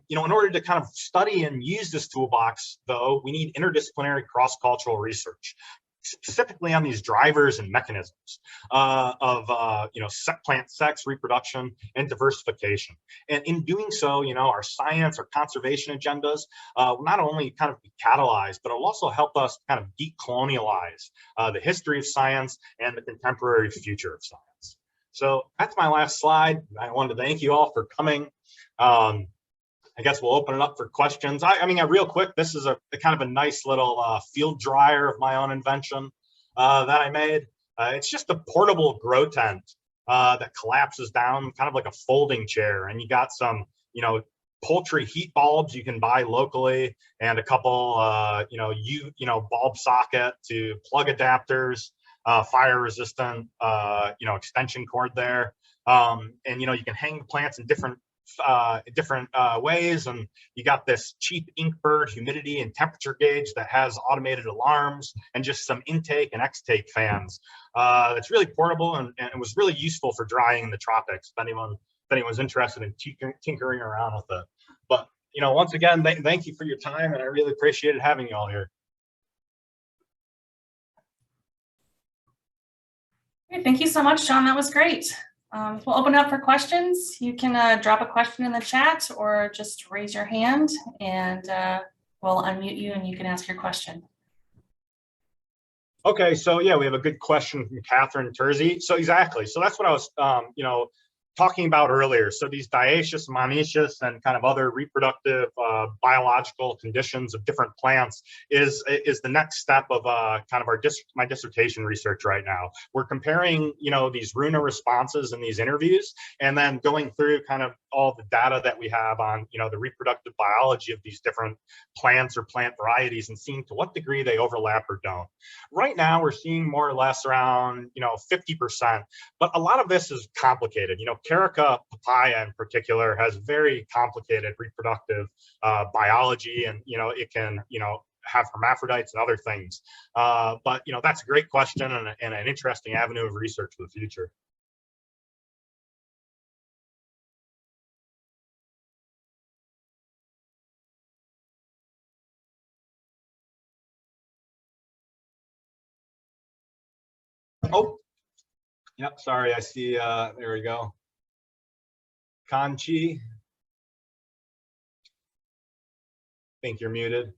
In order to kind of study and use this toolbox, though, we need interdisciplinary cross-cultural research, specifically on these drivers and mechanisms of plant sex, reproduction, and diversification. And in doing so, our science, our conservation agendas will not only kind of be catalyzed, but it'll also help us kind of decolonialize the history of science and the contemporary future of science. So that's my last slide. I wanted to thank you all for coming. I guess we'll open it up for questions. I mean, real quick, this is a kind of a nice little field dryer of my own invention that I made. It's just a portable grow tent that collapses down, kind of like a folding chair. And you got some, poultry heat bulbs you can buy locally, and a couple, bulb socket to plug adapters, fire resistant, extension cord there. And, you can hang the plants in different ways, and you got this cheap Inkbird humidity and temperature gauge that has automated alarms, and just some intake and extake fans. That's really portable, and it was really useful for drying in the tropics if anyone's interested in tinkering around with it. But once again, thank you for your time, and I really appreciated having you all here. Thank you so much, John. That was great. We'll open up for questions. You can drop a question in the chat or just raise your hand, and we'll unmute you and you can ask your question. Okay, so yeah, we have a good question from Catherine Terzi. So exactly, so that's what I was, talking about earlier. So these dioecious, monoecious, and kind of other reproductive biological conditions of different plants is the next step of kind of my dissertation research right now. We're comparing, these RUNA responses in these interviews, and then going through kind of all the data that we have on, the reproductive biology of these different plants or plant varieties, and seeing to what degree they overlap or don't. Right now, we're seeing more or less around, 50%, but a lot of this is complicated. Carica papaya in particular has very complicated reproductive biology, and it can have hermaphrodites and other things. But that's a great question and an interesting avenue of research for the future. Oh, yep, sorry, I see, there we go. Kanchi, I think you're muted.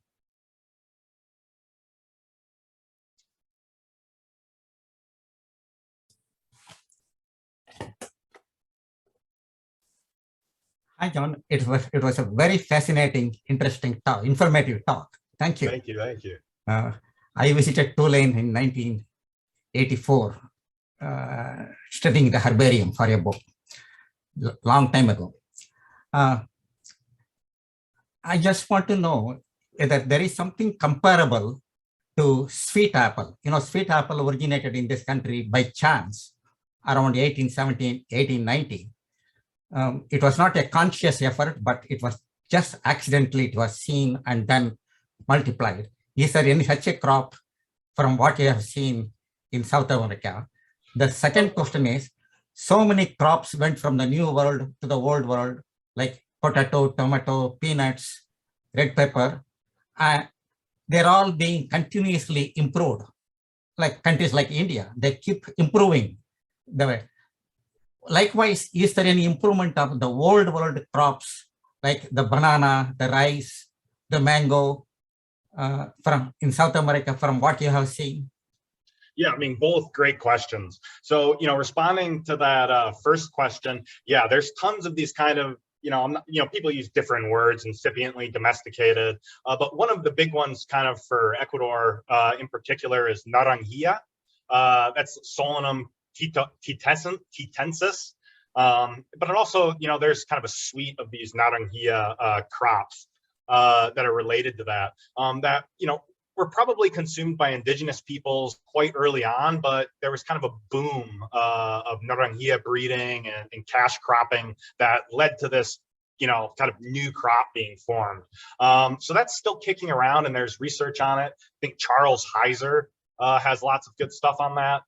Hi, John. It was a very fascinating, interesting talk, informative talk. Thank you. Thank you. I visited Tulane in 1984 studying the herbarium for a book long time ago. I just want to know whether there is something comparable to sweet apple. You know, sweet apple originated in this country by chance around 1817, 1819. It was not a conscious effort, but it was just accidentally, it was seen and then multiplied. Is there any such a crop from what you have seen in South America? The second question is, so many crops went from the New World to the Old World, like potato, tomato, peanuts, red pepper. They're all being continuously improved. Like countries like India, they keep improving the way. Likewise, is there any improvement of the old world crops like the banana, the rice, the mango from in South America from what you have seen? Yeah, I mean, both great questions. So, responding to that first question, yeah, there's tons of these kind of, people use different words, incipiently domesticated, but one of the big ones kind of for Ecuador in particular is naranjilla. That's Solanum titensis. But it also, there's kind of a suite of these naranjilla crops that are related to that, that, were probably consumed by indigenous peoples quite early on, but there was kind of a boom of naranjilla breeding and cash cropping that led to this, kind of new crop being formed. So that's still kicking around, and there's research on it. I think Charles Heiser has lots of good stuff on that.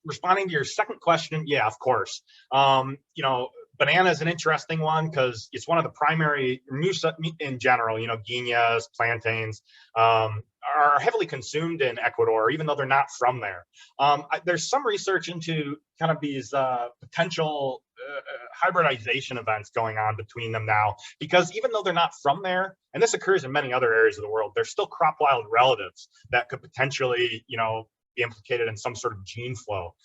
Responding to your second question, yeah, of course. Banana is an interesting one because it's one of the primary musa in general, guineas, plantains, are heavily consumed in Ecuador, even though they're not from there. There's some research into kind of these potential hybridization events going on between them now, because even though they're not from there, and this occurs in many other areas of the world, they're still crop wild relatives that could potentially, be implicated in some sort of gene flow.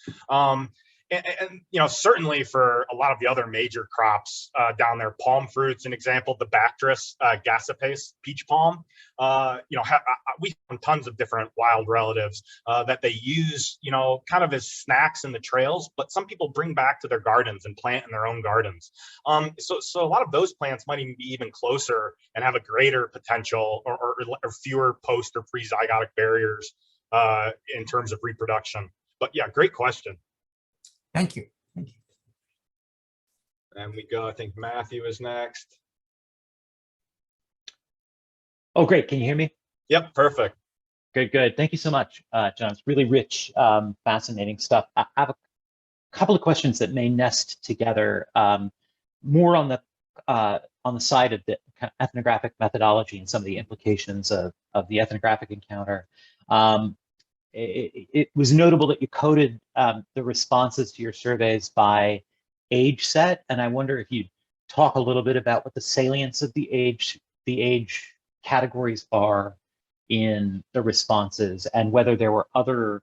And certainly for a lot of the other major crops down there, palm fruits, an example, the Bactris gasipes peach palm, we found tons of different wild relatives that they use, kind of as snacks in the trails, but some people bring back to their gardens and plant in their own gardens. So a lot of those plants might even be even closer and have a greater potential or fewer post or pre-zygotic barriers in terms of reproduction. But yeah, great question. Thank you. Thank you. And we go, I think Matthew is next. Oh, great. Can you hear me? Yep, perfect. Good. Thank you so much, John. It's really rich, fascinating stuff. I have a couple of questions that may nest together, more on the side of the ethnographic methodology and some of the implications of the ethnographic encounter. It was notable that you coded the responses to your surveys by age set, and I wonder if you'd talk a little bit about what the salience of the age categories are in the responses, and whether there were other,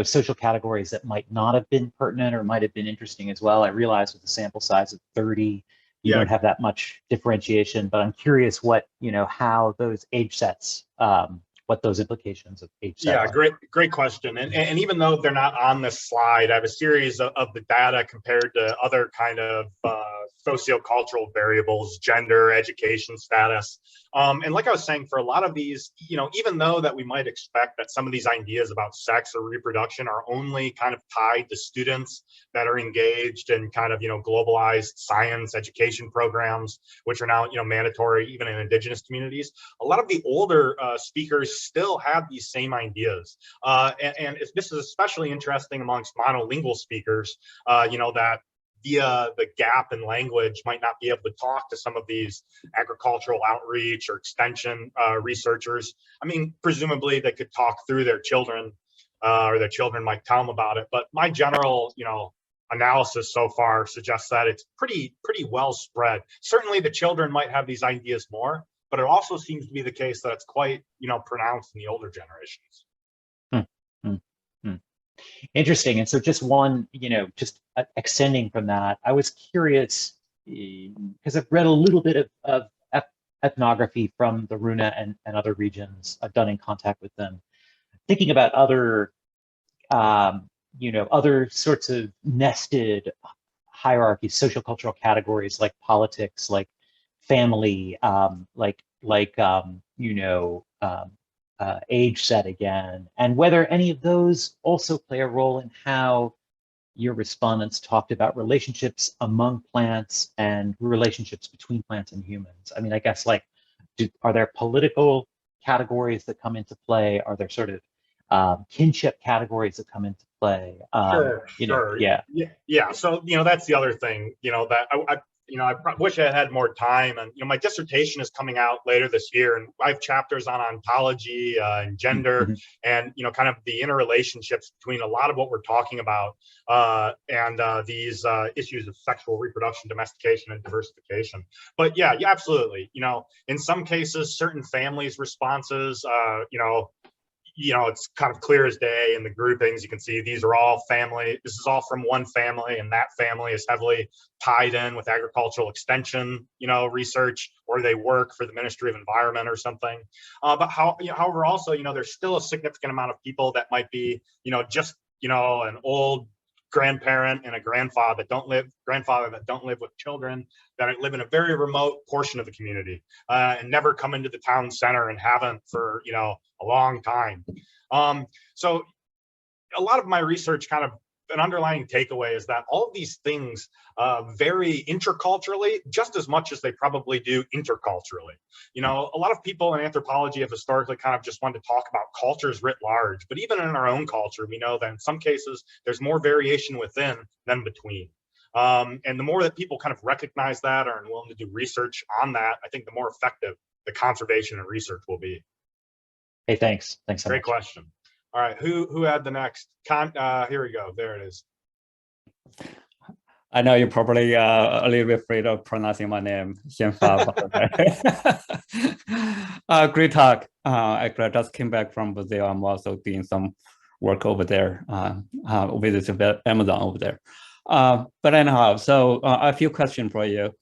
social categories that might not have been pertinent or might have been interesting as well. I realize with the sample size of 30, you don't have that much differentiation, but I'm curious what, how those age sets, what those implications of age set are. Great question. And even though they're not on this slide, I have a series of the data compared to other kind of sociocultural variables, gender, education status. And like I was saying, for a lot of these, even though that we might expect that some of these ideas about sex or reproduction are only kind of tied to students that are engaged in kind of, globalized science education programs, which are now, mandatory even in indigenous communities, a lot of the older speakers still have these same ideas. And this is especially interesting amongst monolingual speakers, that via the gap in language might not be able to talk to some of these agricultural outreach or extension researchers. I mean, presumably they could talk through their children or their children might tell them about it. But my general, analysis so far suggests that it's pretty well spread. Certainly the children might have these ideas more, but it also seems to be the case that it's quite, pronounced in the older generations. Interesting. And so just one, just extending from that, I was curious, because I've read a little bit of ethnography from the Runa and other regions. I've done in contact with them, thinking about other other sorts of nested hierarchies, social cultural categories like politics, like family, age set again, and whether any of those also play a role in how your respondents talked about relationships among plants and relationships between plants and humans. I mean, I guess are there political categories that come into play? Are there sort of kinship categories that come into play? Sure. Yeah. So, that's the other thing, that I wish I had more time. And, my dissertation is coming out later this year, and I have chapters on ontology and gender and, kind of the interrelationships between a lot of what we're talking about and these issues of sexual reproduction, domestication, and diversification. But yeah, absolutely. In some cases, certain families' responses, it's kind of clear as day in the groupings. You can see these are all family. This is all from one family, and that family is heavily tied in with agricultural extension, research, or they work for the Ministry of Environment or something. However, also, there's still a significant amount of people that might be, just, an old grandparent and a grandfather that don't live with children, that live in a very remote portion of the community and never come into the town center and haven't for a long time. So a lot of my research, kind of an underlying takeaway, is that all of these things vary interculturally just as much as they probably do interculturally. A lot of people in anthropology have historically kind of just wanted to talk about cultures writ large, but even in our own culture, we know that in some cases there's more variation within than between. And the more that people kind of recognize that or are willing to do research on that, I think the more effective the conservation and research will be. Hey, thanks. Thanks so much. Great question. All right, who had the next? Here we go. There it is. I know you're probably a little bit afraid of pronouncing my name. Great talk. Actually, I just came back from Brazil. I'm also doing some work over there, visiting Amazon over there. But anyhow, so a few questions for you.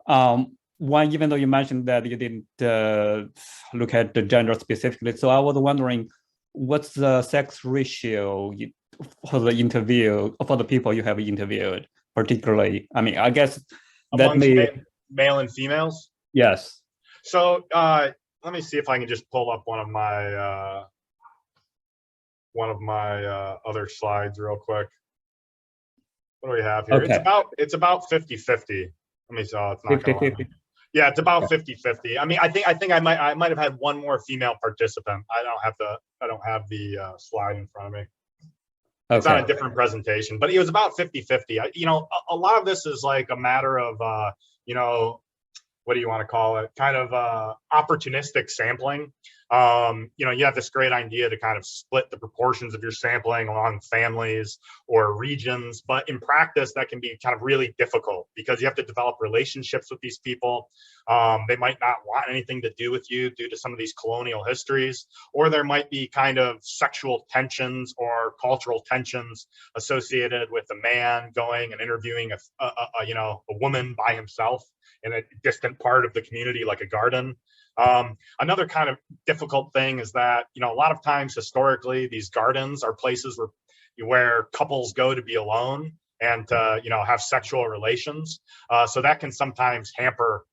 One, even though you mentioned that you didn't look at the gender specifically, so I was wondering, what's the sex ratio for the people you have interviewed, particularly? I mean, I guess that male and females. Yes. So let me see if I can just pull up one of my other slides real quick. What do we have here? Okay. It's about 50-50. Let me see. Oh, it's not 50-50. Yeah, it's about 50-50. I mean, I think I might have had one more female participant. I don't have the slide in front of me. Okay. It's on a different presentation, but it was about 50-50. A lot of this is like a matter of what do you want to call it? Kind of opportunistic sampling. You have this great idea to kind of split the proportions of your sampling along families or regions, but in practice, that can be kind of really difficult because you have to develop relationships with these people. They might not want anything to do with you due to some of these colonial histories, or there might be kind of sexual tensions or cultural tensions associated with a man going and interviewing a woman by himself in a distant part of the community, like a garden. Another kind of difficult thing is that, a lot of times historically, these gardens are places where couples go to be alone and, have sexual relations. So that can sometimes hamper,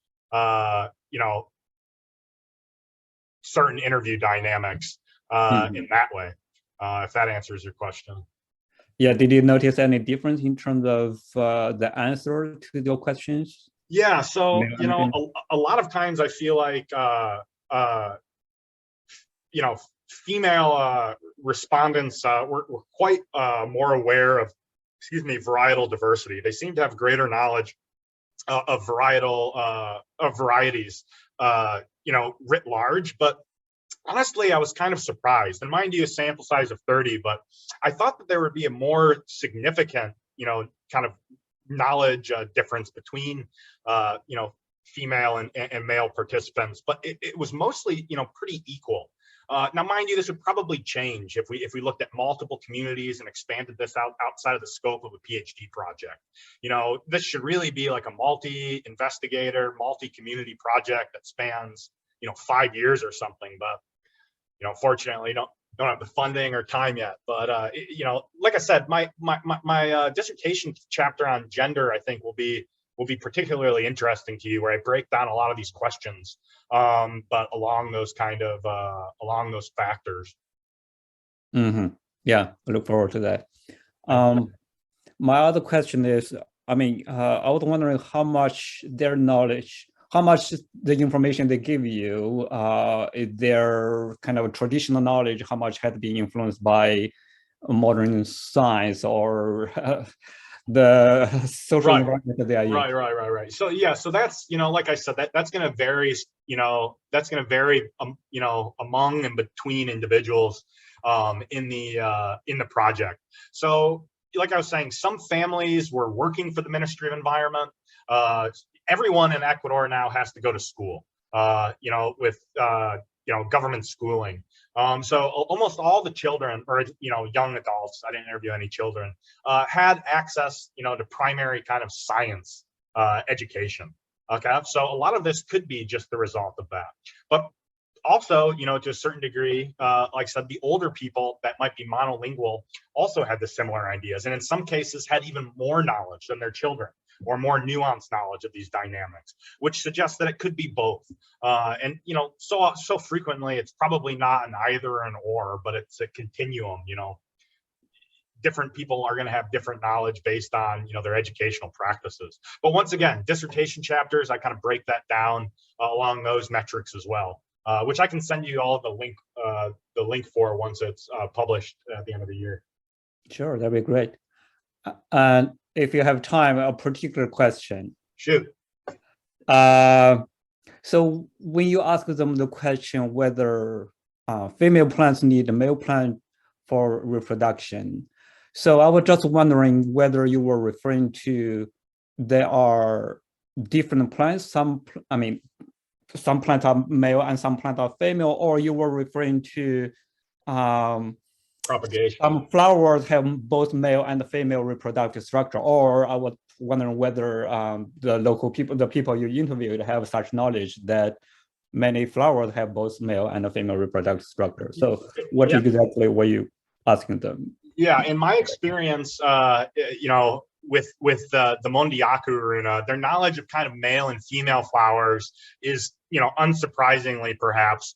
certain interview dynamics in that way, if that answers your question. Yeah, did you notice any difference in terms of the answer to your questions? Yeah, so a lot of times I feel like female respondents were quite more aware of, varietal diversity. They seem to have greater knowledge of varieties, writ large. But honestly, I was kind of surprised. And mind you, a sample size of 30, but I thought that there would be a more significant, kind of knowledge difference between female and male participants, but it was mostly pretty equal. Now, mind you, this would probably change if we looked at multiple communities and expanded this outside of the scope of a PhD project. This should really be like a multi-investigator, multi-community project that spans 5 years or something. But fortunately, don't have the funding or time yet. But you know, like I said, my dissertation chapter on gender, I think, will be particularly interesting to you, where I break down a lot of these questions, but along those kind of along those factors. Mm-hmm. Yeah, I look forward to that. My other question is, I mean, I was wondering how much their knowledge, how much the information they give you, is their kind of traditional knowledge, how much has been influenced by modern science or the social environment that they are in. Right. So yeah, so that's, you know, like I said, that's going to vary, you know, that's going to vary, you know, among and between individuals in the project. So like I was saying, some families were working for the Ministry of Environment. Everyone in Ecuador now has to go to school, you know, with, you know, government schooling. So almost all the children, or, you know, young adults, I didn't interview any children, had access, you know, to primary kind of science education. Okay, so a lot of this could be just the result of that. But also, you know, to a certain degree, like I said, the older people that might be monolingual also had the similar ideas, and in some cases had even more knowledge than their children, or more nuanced knowledge of these dynamics, which suggests that it could be both. And, you know, so frequently it's probably not an either or an or, but it's a continuum. You know, different people are going to have different knowledge based on, you know, their educational practices. But once again, dissertation chapters, I kind of break that down along those metrics as well, which I can send you all the link for once it's published at the end of the year. Sure, that'd be great. And if you have time, a particular question. Shoot. So when you ask them the question whether female plants need a male plant for reproduction, so I was just wondering whether you were referring to there are different plants. I mean, some plants are male and some plants are female, or you were referring to propagation. Some flowers have both male and female reproductive structure, or I was wondering whether the local people, the people you interviewed, have such knowledge that many flowers have both male and a female reproductive structure. So what exactly were you asking them? Yeah, in my experience, you know, with the Mondiaku Runa, their knowledge of kind of male and female flowers is, you know, unsurprisingly perhaps,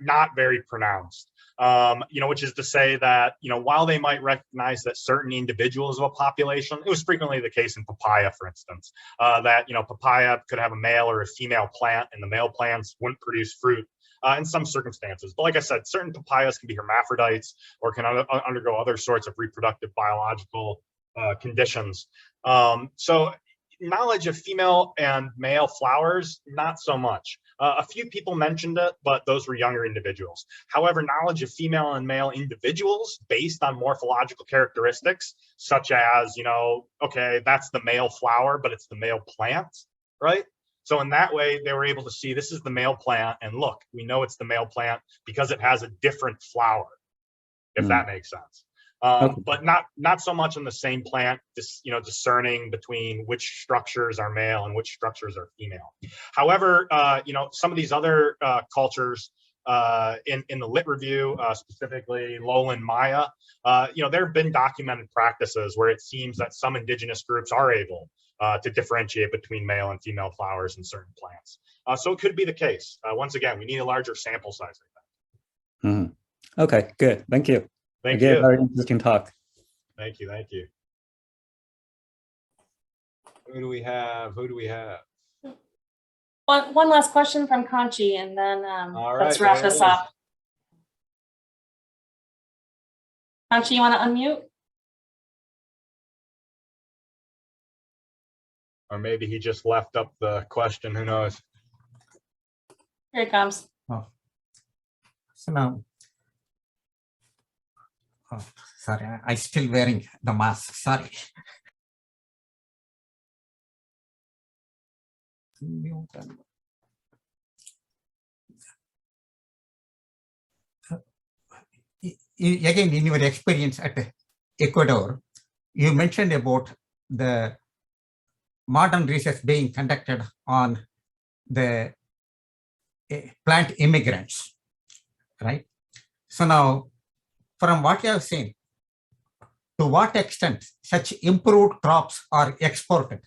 not very pronounced. You know, which is to say that, you know, while they might recognize that certain individuals of a population, it was frequently the case in papaya, for instance, that, you know, papaya could have a male or a female plant, and the male plants wouldn't produce fruit in some circumstances. But like I said, certain papayas can be hermaphrodites or can undergo other sorts of reproductive biological conditions. So knowledge of female and male flowers, not so much. A few people mentioned it, but those were younger individuals. However, knowledge of female and male individuals based on morphological characteristics, such as, you know, okay, that's the male flower, but it's the male plant, right? So in that way, they were able to see this is the male plant, and look, we know it's the male plant because it has a different flower, if that makes sense. But not so much in the same plant, you know, discerning between which structures are male and which structures are female. However, you know, some of these other cultures in the lit review, specifically Lowland Maya, you know, there have been documented practices where it seems that some indigenous groups are able to differentiate between male and female flowers in certain plants. So it could be the case. Once again, we need a larger sample size, I think. Okay, good. Thank you. Thank you. Very interesting talk. Thank you. Who do we have? One last question from Conchi, and then let's wrap this up. Conchi, you want to unmute? Or maybe he just left up the question, who knows? Here it comes. Oh. So now, sorry, I'm still wearing the mask, sorry. Again, in your experience at Ecuador, you mentioned about the modern research being conducted on the plant immigrants, right? So now, from what you have seen, to what extent such improved crops are exported?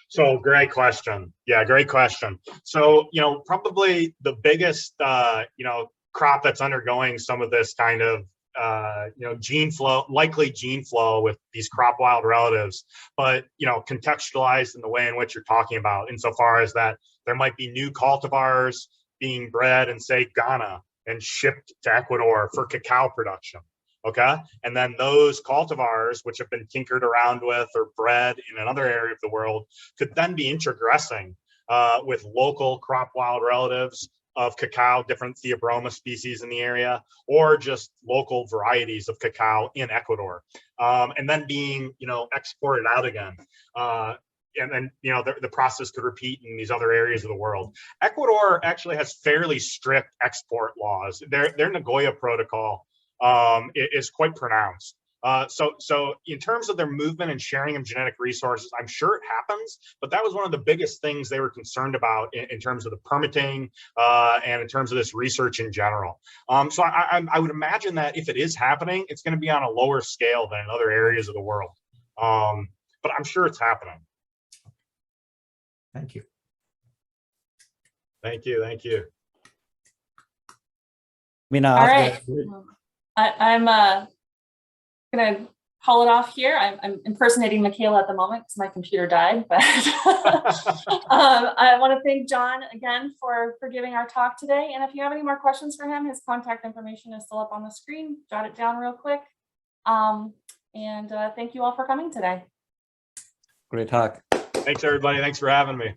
So great question. Yeah, great question. So, probably the biggest, crop that's undergoing some of this kind of, likely gene flow with these crop wild relatives, but, contextualized in the way in which you're talking about, insofar as that there might be new cultivars being bred in, say, Ghana and shipped to Ecuador for cacao production. Okay. And then those cultivars, which have been tinkered around with or bred in another area of the world, could then be introgressing with local crop wild relatives of cacao, different Theobroma species in the area, or just local varieties of cacao in Ecuador, and then being, exported out again. And then, the process could repeat in these other areas of the world. Ecuador actually has fairly strict export laws. Their Nagoya Protocol is quite pronounced. So in terms of their movement and sharing of genetic resources, I'm sure it happens, but that was one of the biggest things they were concerned about in terms of the permitting and in terms of this research in general. So I would imagine that if it is happening, it's going to be on a lower scale than in other areas of the world. But I'm sure it's happening. Thank you. Thank you. Thank you. Mina, All right. I'm gonna call it off here. I'm impersonating Michaela at the moment because my computer died, but I want to thank John again for giving our talk today. And if you have any more questions for him, his contact information is still up on the screen. Jot it down real quick. And thank you all for coming today. Great talk. Thanks, everybody. Thanks for having me.